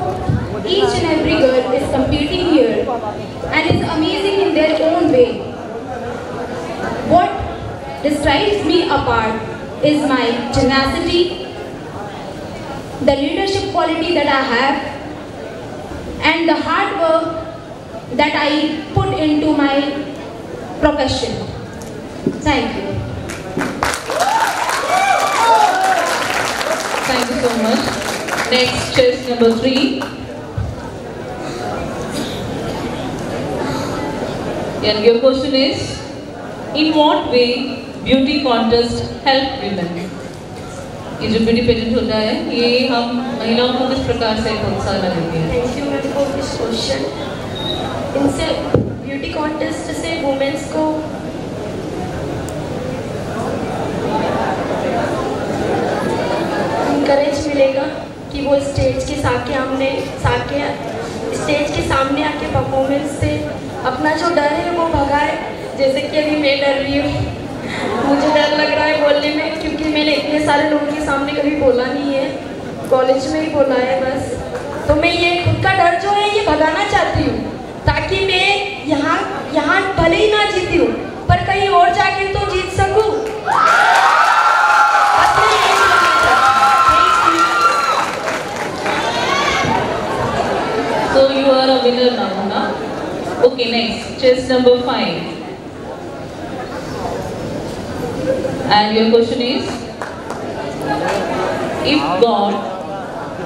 each and every girl is competing here and is amazing in their own way, what describes me apart is my tenacity, the leadership quality that I have, and the hard work that I put into my profession. Thank you. Thank you so much. Next, chess number 3. And your question is, in what way beauty contest help women? ये जो beauty pageant होता है, ये हम महिलाओं को किस प्रकार से प्रोत्साहन देते हैं? Thank you ma'am for this question. इनसे ब्यूटी कॉन्टेस्ट से वुमेन्स को इंकरेज मिलेगा कि वो स्टेज के सामने आके परफॉर्मेंस से अपना जो डर है वो भगाए। जैसे कि अभी मैं डर रही हूँ, मुझे डर लग रहा है बोलने में, क्योंकि मैंने इतने सारे लोगों के सामने कभी बोला नहीं है, कॉलेज में ही बोला है बस। तो मैं ये खुद का डर जो है ये भगाना चाहती हूँ, ताकि मैं यहाँ भले ही ना जीती हूँ पर कहीं और जाके तो जीत सकूँ। So you are a winner now, na? Okay, next, chess number 5. And your question is, if God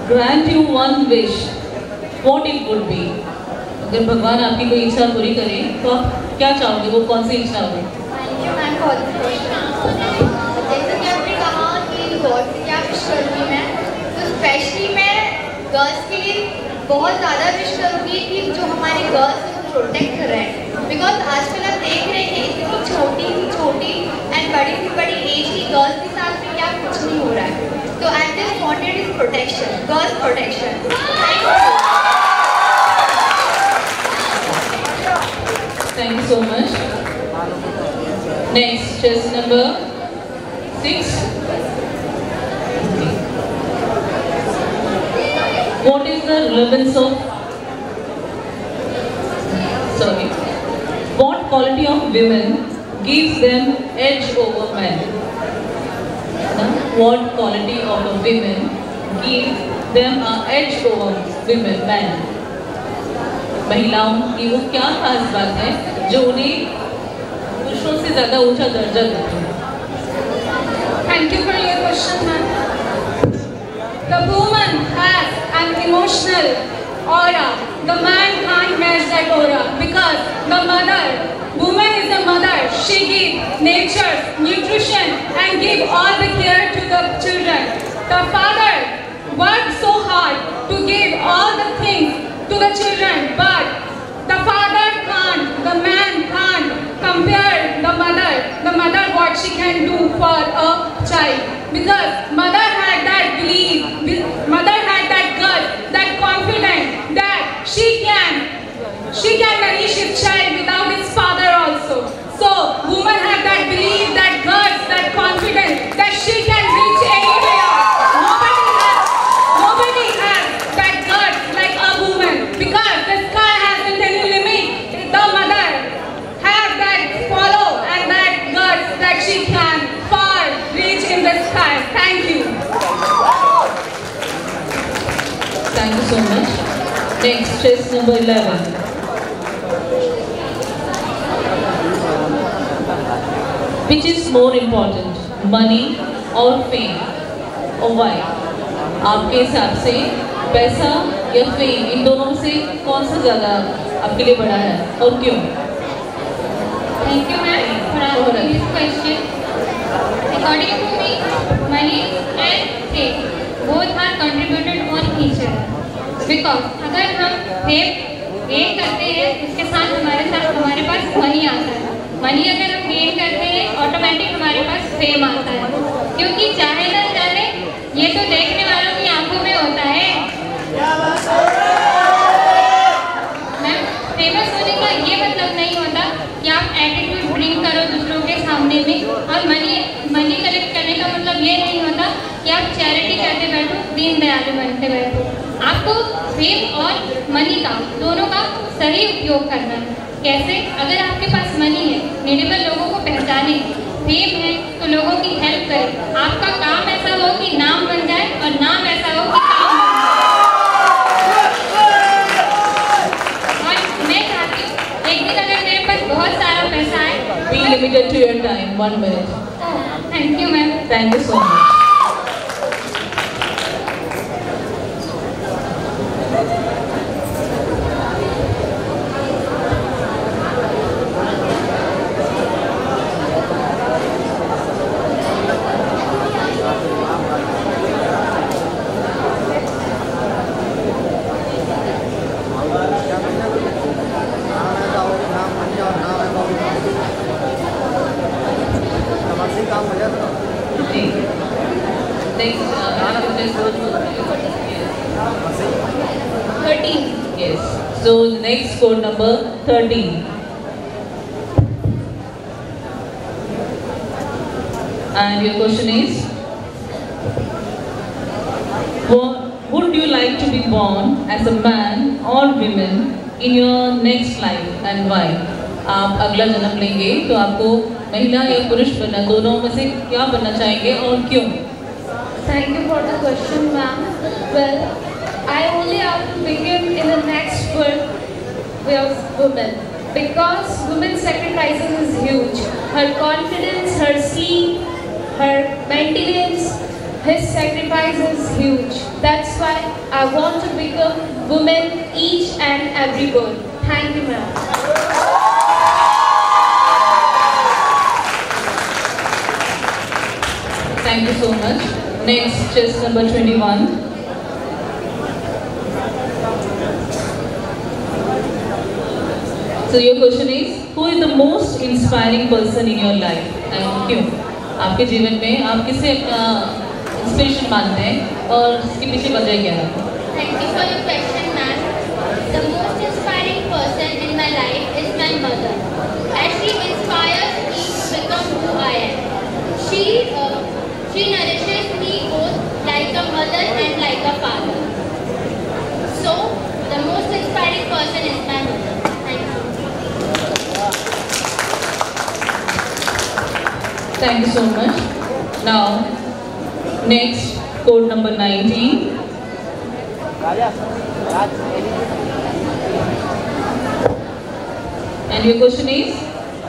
grant you one wish, what it would be? अगर भगवान आपकी कोई इच्छा पूरी करे, तो आप क्या चाहोगे? वो कौन सी इच्छा होगी? Thank you ma'am for this question. जैसे कि आपने कहा कि गॉड से क्या विश करूँगी मैं, तो स्पेशली मैं गर्ल्स के लिए बहुत ज़्यादा विश करूँगी कि जो हमारे गर्ल्स हैं वो प्रोटेक्ट करें, बिकॉज आजकल आप देख रहे हैं इतनी छोटी एंड बड़ी से बड़ी एज की गर्ल्स के साथ में क्या कुछ नहीं हो रहा है। तो I just wanted is protection, girls protection. Thank you so much. Next, chess number 6. What is the relevance of, what quality of women gives them edge over men? What quality of a women gives them an edge over women, men? महिलाओं की वो क्या खास बात है जो उन्हें पुरुषों से ज्यादा ऊंचा दर्जा देती है? Thank you for your question, ma'am. The woman has an emotional aura. The man can't match that aura because the woman is a mother. She gives nature, nutrition and give all the care to the children. The father works so hard to give all the things to the children, but the father can't, the man can't compare the mother what she can do for a child, because mother had that belief, mother had that gut, that a child without his father also. So women have that belief, that guts, that confidence that she can reach anywhere. Nobody has that guts like a woman, because the sky has a limit. The mother has that follow and that guts that she can far reach in the sky. Thank you. Thank you so much. Next, chess number 11. Which is more important, money or fame? और why? आपके हिसाब से पैसा या fame, इन दोनों में से कौन सा ज़्यादा आपके लिए बड़ा है और क्यों? Thank you, ma'am, for asking this question. According to me, money and fame both are contributed on each other. Because अगर हम फेम गेन करते हैं, उसके साथ हमारे पास मनी आता है. मनी अगर हम गेन करते हैं, ऑटोमेटिक हमारे पास फेम आता है. क्योंकि चाहे ना चाहे ये तो देखने वालों की आंखों में होता है. मैम, फेमस होने का ये मतलब नहीं होता कि आप एटीट्यूड ब्रिंग करो दूसरों के सामने में, और मनी कलेक्ट करने का मतलब ये नहीं होता कि आप चैरिटी करते बैठो, दीन दयालु बनते बैठो. आपको फेम और मनी का दोनों का सही उपयोग करना है. कैसे? अगर आपके पास मनी है, नीडेबल लोगों को पहचाने, फेम है तो लोगों की हेल्प करें. आपका काम ऐसा हो कि नाम बन जाए और नाम ऐसा हो कि काम बन जाए. और मैं चाहती हूँ एक दिन अगर मेरे पास बहुत सारा पैसा है. Be limited to your time, 1 minute. Thank you, ma'am. Thank you so much. So next code number 13. And your question is, would you like to be born as a man or woman in your next life and why? आप अगला जन्म लेंगे तो आपको महिला या पुरुष बनना, दोनों में से क्या बनना चाहेंगे और क्यों? Thank you for the question, ma'am. Well, I only have to begin in the next birth of women, because women's sacrifices is huge. Her confidence, her sleep, her maintenance, his sacrifice is huge. That's why I want to become women each and every birth. Thank you, ma'am. Thank you so much. Next, chess number 21. So your question is, who is the most inspiring person in your life and क्यों? आपके जीवन में आप किसे अपना inspiration मानते हैं और इसके पीछे वजह क्या है? Thank you for your question, ma'am. The most inspiring person in my life is my mother, as she inspires me to become who I am. She nourishes me both like a mother and like a father. So the most inspiring person is my mother. Thank you. Thank you so much. Now, next, code number 19. And your question is,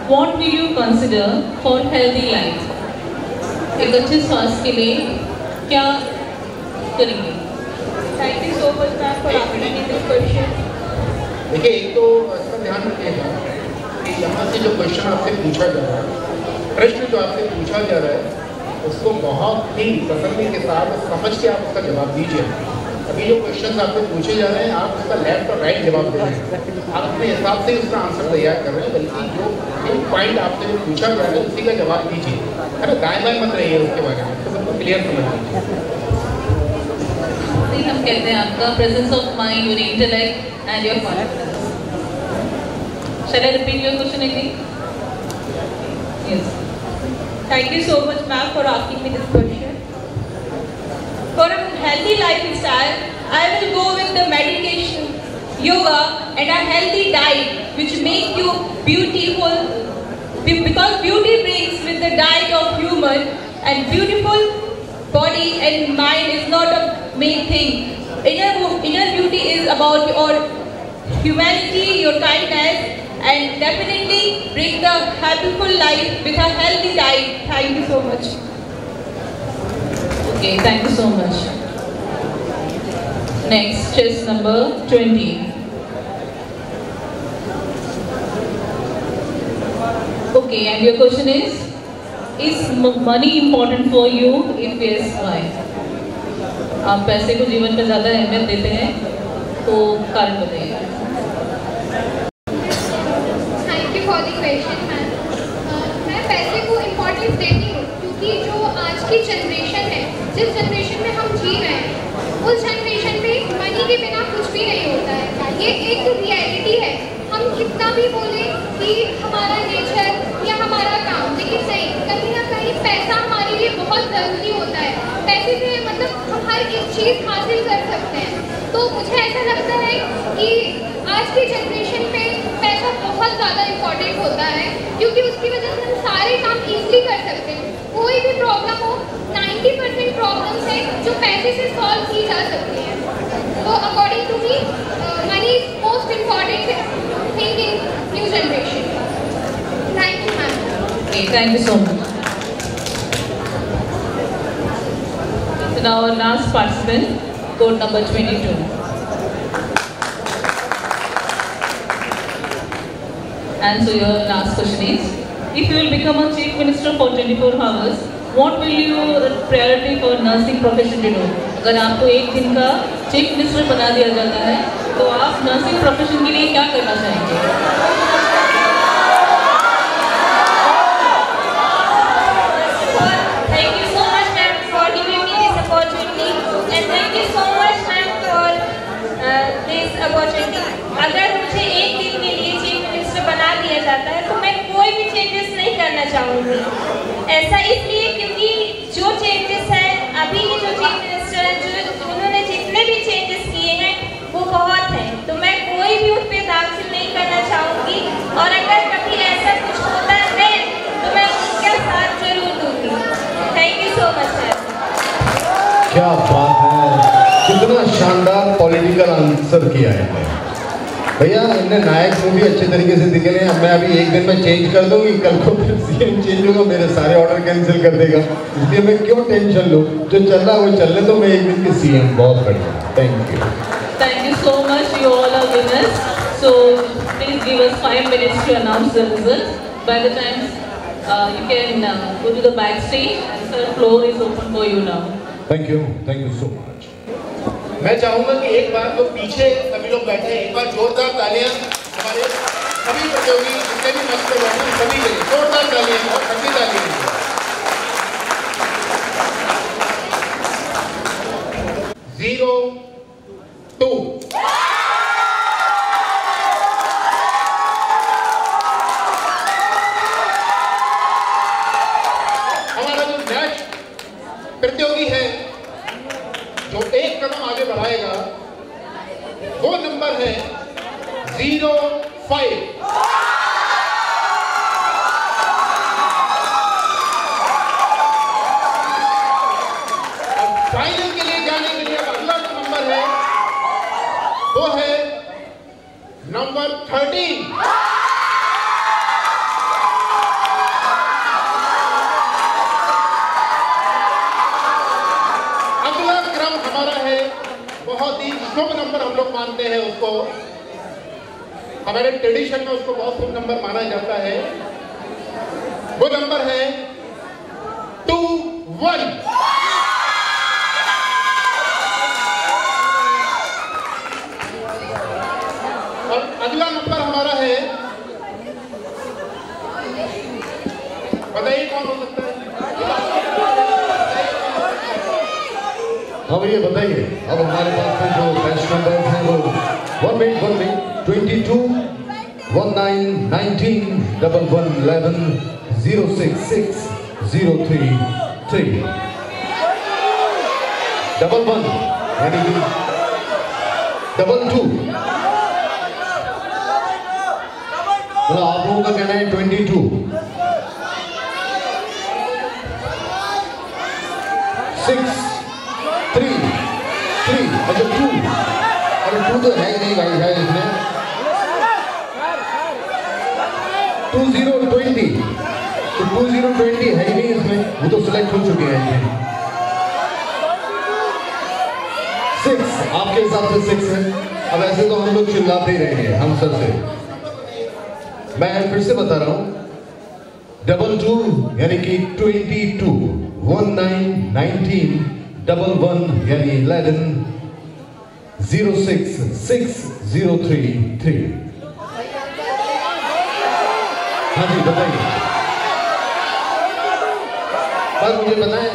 what will you consider for healthy life? एक अच्छे स्वास्थ्य के लिए क्या करेंगे? Thank you so much, ma'am, for asking me this question. देखिए, एक तो इसका ध्यान रखिएगा कि यहाँ से जो क्वेश्चन आपसे पूछा जा रहा है, प्रश्न जो आपसे पूछा जा रहा है, उसको बहुत ही तसल्ली के साथ समझ के आप उसका जवाब दीजिए. अभी जो क्वेश्चन आपसे पूछे जा रहे हैं, आप उसका लेफ्ट और राइट जवाब दे रहे हैं. आप अपने हिसाब से उसका आंसर तैयार कर रहे हैं, बल्कि जो एक पॉइंट आपसे जो पूछा जा रहा है उसी का जवाब दीजिए. है ना, दाएं बाएं मत रहिए उसके बारे में, तो बिल्कुल क्लियर समझ लीजिए. हम कहते हैं आपका presence of mind, your intellect and your confidence. Shall I repeat your question again? Yes. Thank you so much, ma'am, for asking me this question. For a healthy lifestyle, I will go with the meditation, yoga, and a healthy diet, which make you beautiful. Because beauty brings with the diet of human, and beautiful body and mind is not a main thing. Inner beauty is about your humanity, your kindness, and definitely bring the happyful life with a healthy diet. Thank you so much. Okay, thank you so much. Next, chess number 20. Okay, and your question is money important for you? If yes, why? आप पैसे को जीवन में ज़्यादा अहमियत देते हैं, तो कारण बताइए। Thank you for the question, ma'am. मैं पैसे को इम्पोर्टेंस देती हूँ क्योंकि जो आज की जनरेशन है, जिस जनरेशन में हम जी रहे हैं, उस जनरेशन में मनी के बिना कुछ भी नहीं होता है। ये एक रियलिटी है। हम कितना भी बोले कि हमारा नेचर या हमारा काम, लेकिन नहीं, कहीं ना कहीं पैसा हमारे लिए बहुत ज़रूरी होता है। पैसे से मतलब हम हर एक चीज़ हासिल कर सकते हैं। तो मुझे ऐसा लगता है कि आज की जनरेशन में पैसा बहुत ज़्यादा इम्पोर्टेंट होता है, क्योंकि उसकी वजह से हम सारे काम ईजिली कर सकते हैं। कोई भी प्रॉब्लम हो, 90% प्रॉब्लम्स हैं जो पैसे से सॉल्व की जा सकती हैं। तो according to me money is most important thing in new generation. Thank you ma'am. Okay, thank you so much. So now our last participant, code number 22. And so your last question is, if you will become a chief minister for 24 hours, what will your priority for nursing profession to do? अगर आपको एक दिन का chief minister बना दिया जाता है, तो आप नर्सिंग प्रोफेशन के लिए क्या करना चाहेंगे? Thank you so much, ma'am, for giving me this opportunity, and thank you so much, ma'am, for this opportunity. अगर मुझे एक दिन के लिए चीफ मिनिस्टर बना दिया जाता है, तो मैं कोई भी चेंजेस नहीं करना चाहूँगी। ऐसा इसलिए क्योंकि जो चेंजेस हैं अभी के जो चीफ मिनिस्टर हैं, जो उन्होंने जितने भी चेंजेस किए हैं, वो बहुत हैं। तो मैं कोई भी उस पर दाखिल नहीं करना चाहूँगी, और अगर कभी ऐसा कुछ होता है तो मैं उसका साथ जरूर दूँगी। Thank you so much sir. क्या बात है, कितना शानदार पॉलिटिकल आंसर किया है भैया। इनने नायक मूवी अच्छे तरीके से दिखे हैं। मैं अभी एक दिन में चेंज कर दूंगी, कल को फिर सीएम चेंज होगा, मेरे सारे ऑर्डर कैंसिल कर देगा, इसलिए मैं क्यों टेंशन लूँ। जो चल रहा है वो चलने दो, मैं एक दिन के सीएम। बहुत बढ़िया, thank you. Thank you so much, you all are winners. So please give us 5 minutes to announce the results. By the time you can go to the backstage, and the floor is open for you now. Thank you so much. मैं चाहूंगा कि एक बार जो पीछे सभी लोग बैठे हैं, एक बार जोरदार तालियां हमारे सभी प्रतियोगी जितने भी मंच पर बैठे हैं सभी के लिए जोरदार तालियां और ठंडी तालियां। 0-2 हमारा जो नेक्स्ट प्रतियोगी है जो एक कदम आगे बढ़ाएगा, वो नंबर है 05। और फाइनल के लिए जाने के लिए अगला जो नंबर है वो है नंबर 13। बहुत ही शुभ नंबर हम लोग मानते हैं उसको, हमारे ट्रेडिशन में उसको बहुत शुभ नंबर माना जाता है। वो नंबर है 21। और अगला नंबर हमारा है, बताइए कौन हो सकता है? हाँ भैया बताइए। अब हमारे पास में जो बेस्ट नंबर हैं वो 1 मिनट 22 1919 1111 066 033 11 यानी कि 22 मतलब आप लोगों का कहना है 22 6 3 3 अच्छा 2 अरे 2 तो है ही नहीं भाई है इसमें 2020 तो 2020 है ही नहीं इसमें वो तो सिलेक्ट हो चुके हैं ये 6 आपके हिसाब से 6 है अब ऐसे तो हम लोग चिल्लाते ही रहेंगे हम सब से मैं फिर से बता रहा हूं 22 यानी कि 22 1919 11 यानी 11 06 6033 हाँ जी बताइए बस मुझे पता है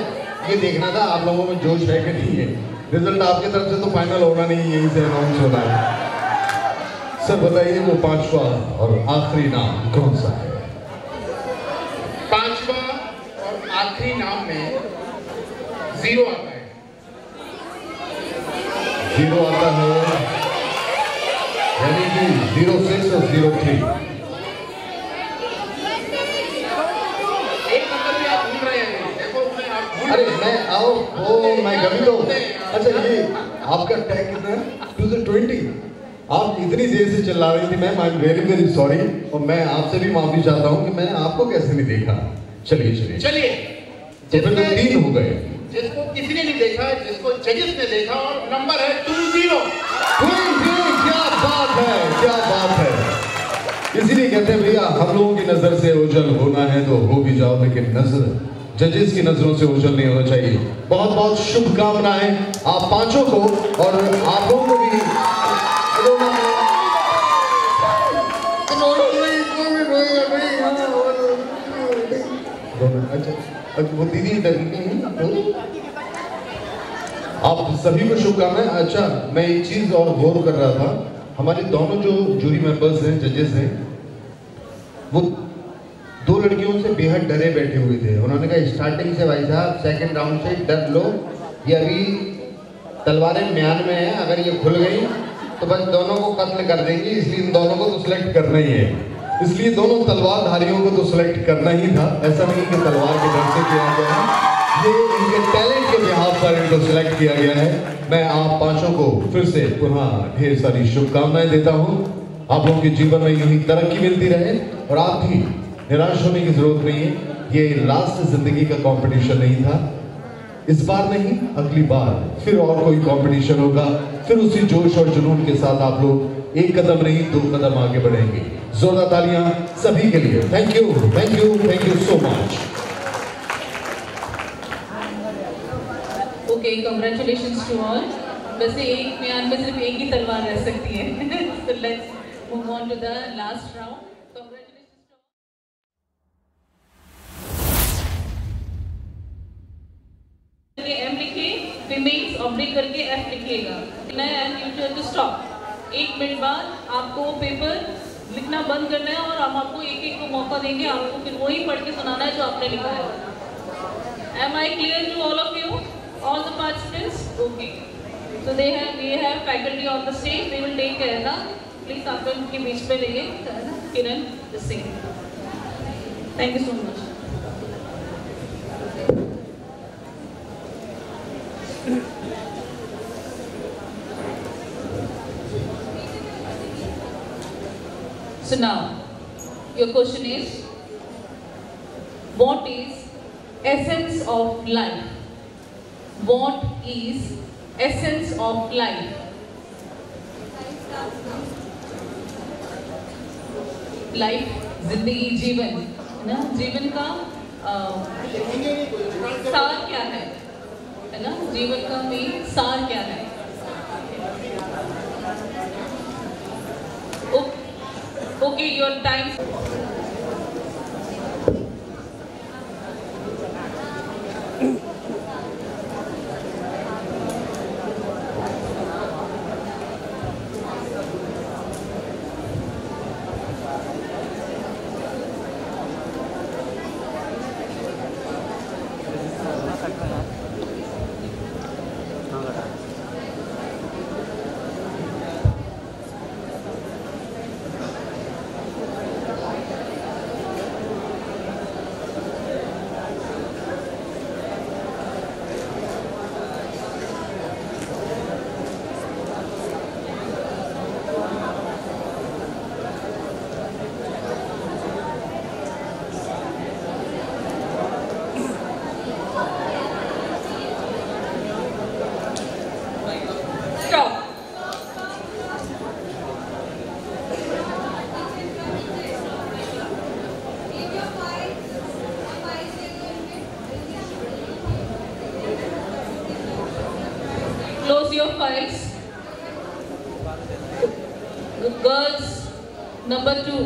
ये देखना था आप लोगों में जोश है कि नहीं है रिजल्ट आपकी तरफ से तो फाइनल होना नहीं यहीं से अनाउंस होना है सर बताइए वो पांचवा और आखिरी नाम कौन सा है पांचवा और आखिरी नाम में 0 आता है 0 आता है यानी कि 06 और 03 एक नंबर भी आप भूल रहे हैं देखो मैं आप भूल अरे मैं आओ ओ मैं कभी तो अच्छा ये आपका टैग कितना है 2020 आप इतनी देर से चिल्ला रही थी ma'am I am very very sorry और मैं आपसे भी माफी चाहता हूँ कि मैंने आपको कैसे नहीं देखा चलिए चलिए चलिए तो फिर तो 3 हो गए जिसको किसी ने नहीं देखा जिसको जजेस ने देखा और नंबर है 20 क्या बात है क्या बात है इसीलिए कहते हैं भैया हम लोगों की नजर से ओझल होना है तो हो भी जाओ लेकिन नजर जजेस की नजरों से ओझल नहीं होना चाहिए बहुत बहुत शुभकामनाएं आप पांचों को और आप लोगों को भी अच्छा वो दीदी आप सभी को शुभकामनाएं अच्छा मैं एक चीज और गौर कर रहा था हमारे दोनों जो जूरी मेंबर्स हैं जजेस हैं वो 2 लड़कियों से बेहद डरे बैठे हुए थे उन्होंने कहा स्टार्टिंग से भाई साहब सेकंड राउंड से डर लो ये अभी तलवारें म्यान में है अगर ये खुल गई तो बस दोनों को कत्ल कर देंगी इसलिए इन दोनों को तो सिलेक्ट करना ही है इसलिए दोनों तलवारधारियों को तो सिलेक्ट करना ही था ऐसा नहीं कि तलवार के डर से किया गया है ये इनके टैलेंट के बिहाफ पर इनको सिलेक्ट किया गया है मैं आप पांचों को फिर से पुनः ढेर सारी शुभकामनाएं देता हूं आप लोगों के जीवन में यूं ही तरक्की मिलती रहे और आप भी निराश होने की जरूरत नहीं है ये लास्ट जिंदगी का कंपटीशन नहीं था इस बार नहीं अगली बार फिर और कोई कंपटीशन होगा फिर उसी जोश और जुनून के साथ आप लोग 1 कदम नहीं 2 कदम आगे बढ़ेंगे जोरदार तालियां सभी के लिए thank you so much okay congratulations to all वैसे एक म्यान में सिर्फ एक ही तलवार रह सकती है so let's move on to the last round M लिखे रिमेन्स ऑब्लिक करके एफ लिखिएगा and future to stop 1 minute बाद आपको पेपर लिखना बंद करना है और हम आपको एक को मौका देंगे आपको फिर वही पढ़ के सुनाना है जो आपने लिखा है am I clear to all of you all the participants okay so we have faculty on the stage they will take care ना प्लीज आप लोग उनके बीच पे लेंगे Kiran Singh thank you so much So now, your question is, what is essence of life? What is essence of life? Life, जिंदगी, जीवन, ना जीवन का सार क्या है ना जीवन का मेन सार क्या है Okay, your time. files. Girls, number 2.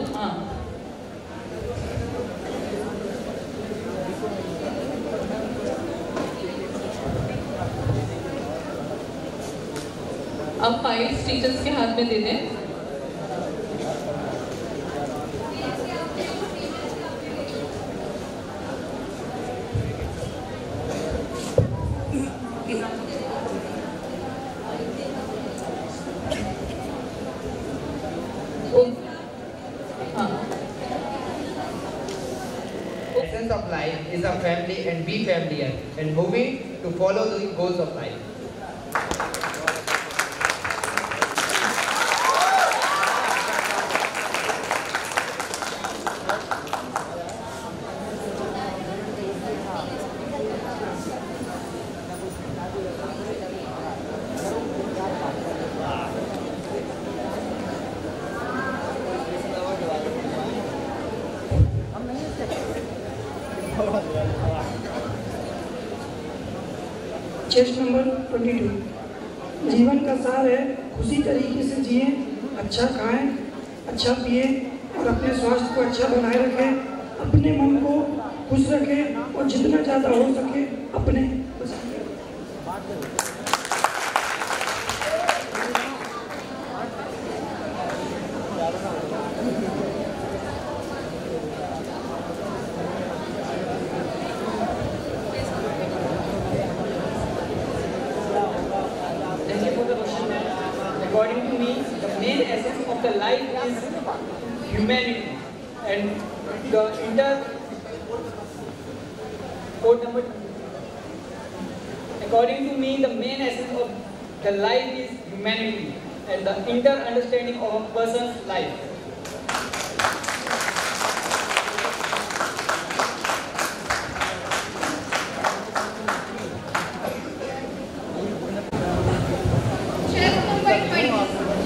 अब फाइल्स टीचर्स के हाथ में दे दें। Essence of life is a family and be familiar and moving to follow the goals of life. Chest number 22। जीवन का सार है खुशी तरीके से जिए, अच्छा खाएं, अच्छा पिए और अपने स्वास्थ्य को अच्छा बनाए रखें, अपने मन को खुश रखें और जितना ज़्यादा हो सके अपने According to me, the main essence of the life is humanity, and according to me, the main essence of the life is humanity and the inter-understanding of a person's life.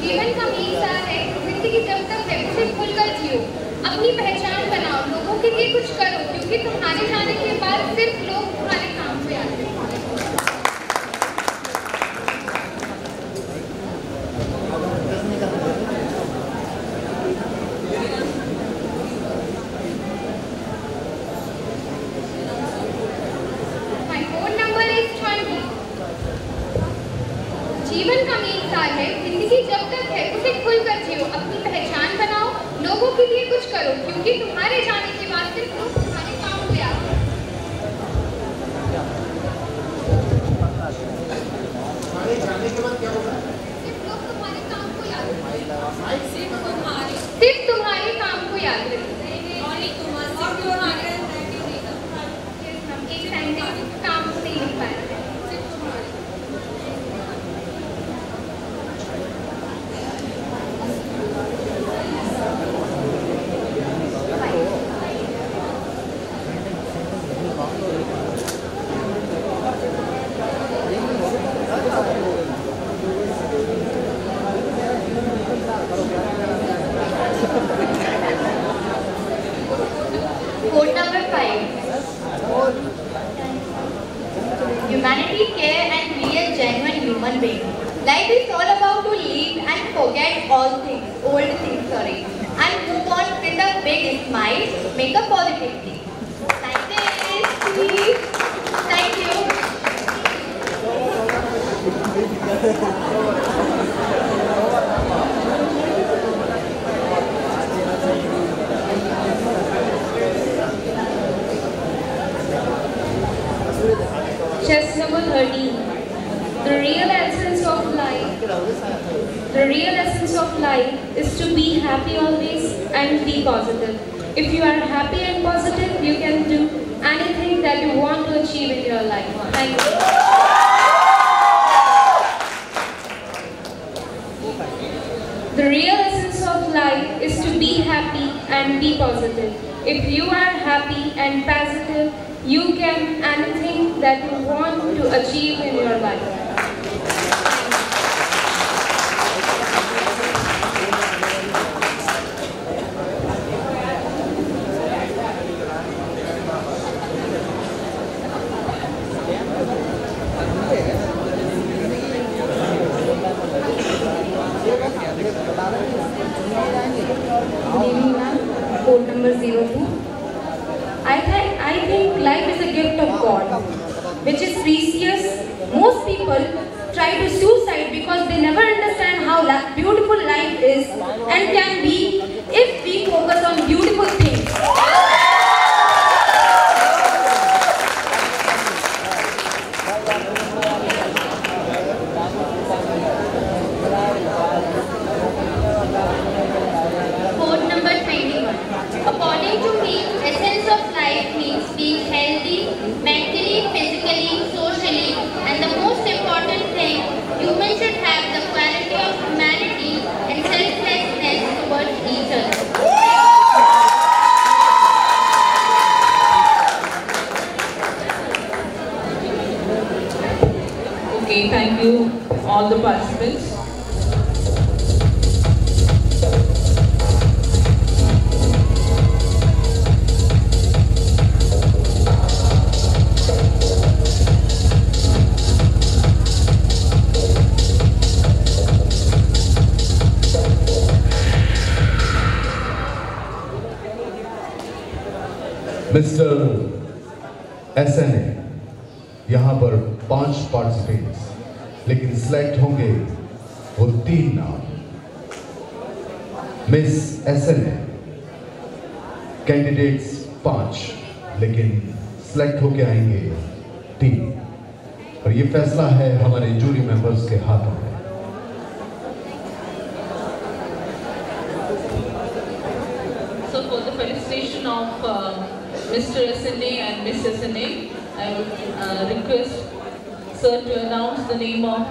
जीवन का मीन सार है जिंदगी जब तक है उसे खुलकर जियो, अपनी पहचान बनाओ, लोगों के लिए कुछ करो, क्योंकि तुम्हारे जाने के बाद सिर्फ लोग तुम्हारे काम पे आते हैं। My phone number is 20. जीवन का मीन सार है जिंदगी जब तक है उसे खुलकर जियो, अपनी पहचान बनाओ, लोगों के लिए कुछ करो, क्योंकि तुम्हारे जाने के बाद सिर्फ लोग तुम्हारे काम पे आते हैं। हमारे जाने के बाद क्या होगा? सिर्फ लोग तुम्हारे काम को याद रखेंगे, सिर्फ तुम्हारे काम को याद रखेंगे। एक सेंटेंस काम नहीं लिख पाए सिर्फ तुम्हारे। Code number 5. Humanity, care and be a genuine human being. Life is all about to live and forget all things, old things, and move on with a big smile, make a positive thing. Like this, please. Thank you. Chess number 13. The real essence of life is to be happy always and be positive. If you are happy and positive, you can do anything that you want to achieve in your life. Thank you. The real essence of life is to be happy and be positive. If you are happy and positive, you can anything that you want to achieve in your life. number 02. I think life is a gift of God, which is precious. Most people try to suicide because they never understand how beautiful life is and can be if we focus on beautiful things. Quote number 21. According to me, essence of life means being healthy, mentally, physically, socially, and the most important thing, humans should have the quality of humanity and selflessness towards each other. Okay, thank you all the participants. Mister SNA, यहाँ पर 5 participants, लेकिन select होंगे वो 3 नाम। Miss SNA candidates 5, लेकिन select होके आएंगे 3, और ये फैसला है हमारे जूरी मेंबर्स के हाथों में। So for the felicitation of Mr. SNA and Miss SNA, I would request Sir to announce the name of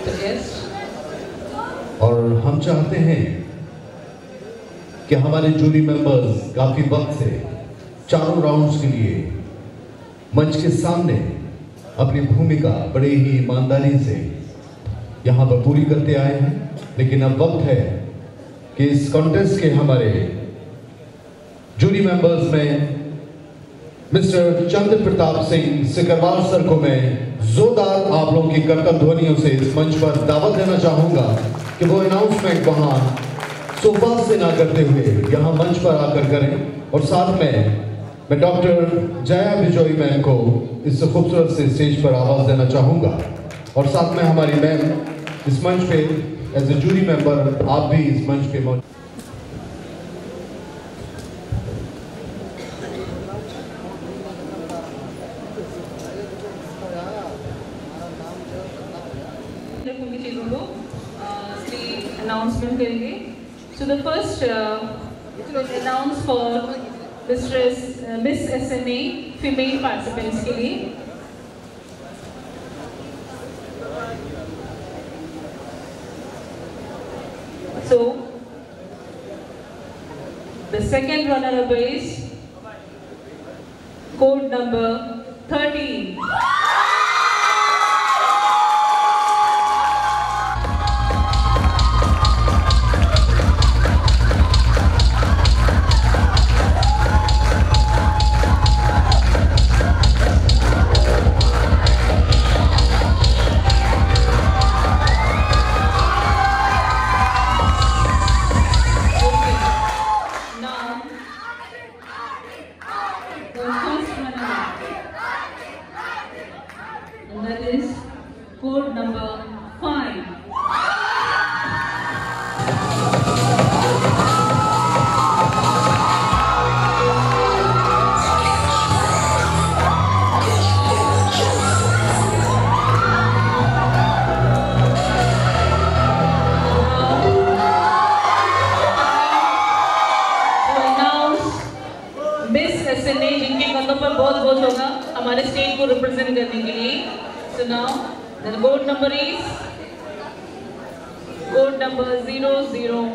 the guest. और हम चाहते हैं कि हमारे जूरी मेंबर्स काफी वक्त से चारों राउंड्स के लिए मंच के सामने अपनी भूमिका बड़े ही ईमानदारी से यहाँ पर पूरी करते आए हैं, लेकिन अब वक्त है कि इस कॉन्टेस्ट के हमारे जूरी मेंबर्स में मिस्टर चंद्र प्रताप सिंह सिकरवार सर को मैं जोरदार आप लोगों की करतब ध्वनियों से इस मंच पर दावत देना चाहूंगा कि वो अनाउंसमेंट वहां सोफा से ना करते हुए यहाँ मंच पर आकर करें। और साथ में मैं डॉक्टर जया बिजोई मैम को इस खूबसूरत से स्टेज पर आवाज देना चाहूंगा, और साथ में हमारी मैम इस मंच पे एज ए जूरी मेंबर आप भी इस मंच पे मौजूद। announcement करेंगे. So the first announce for Miss SMA female participants के लिए. So the second runner-up is code number 13. Code number 5. Miss SNA जिनके कदमों पर बहुत होगा हमारे स्टेट को रिप्रेजेंट करने के लिए. So now the code number is code number 0021.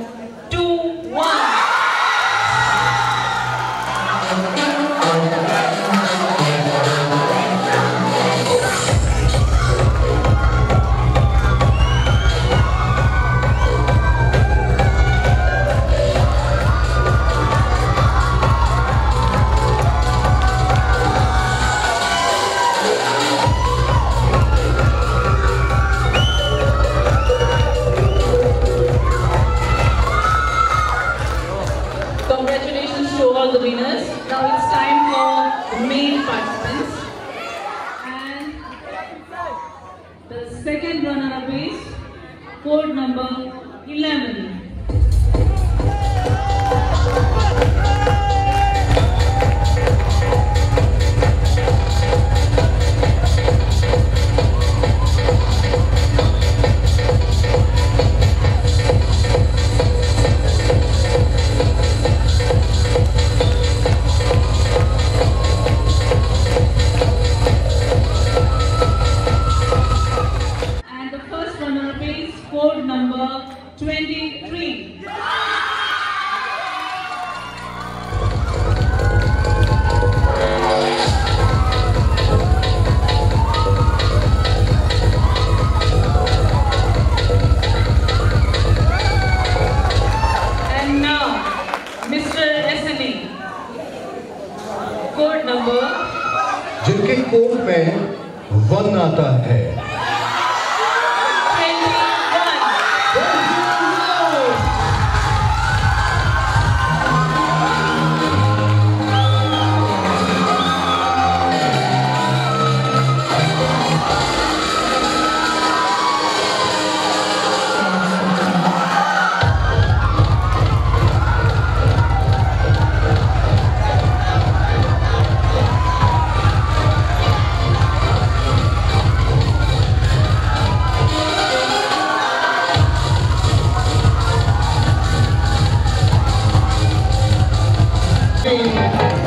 to all the winners. Now it's time for the main participants. And the second runner-up is code number 11. Code number 23. And now, Mr. SNE. Code number. जिनके code में 1 आता है।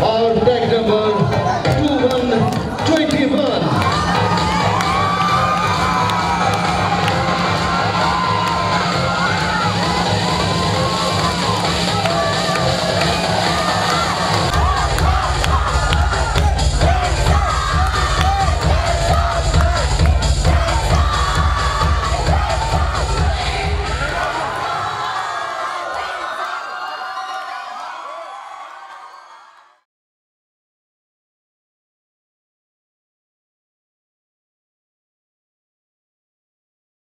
और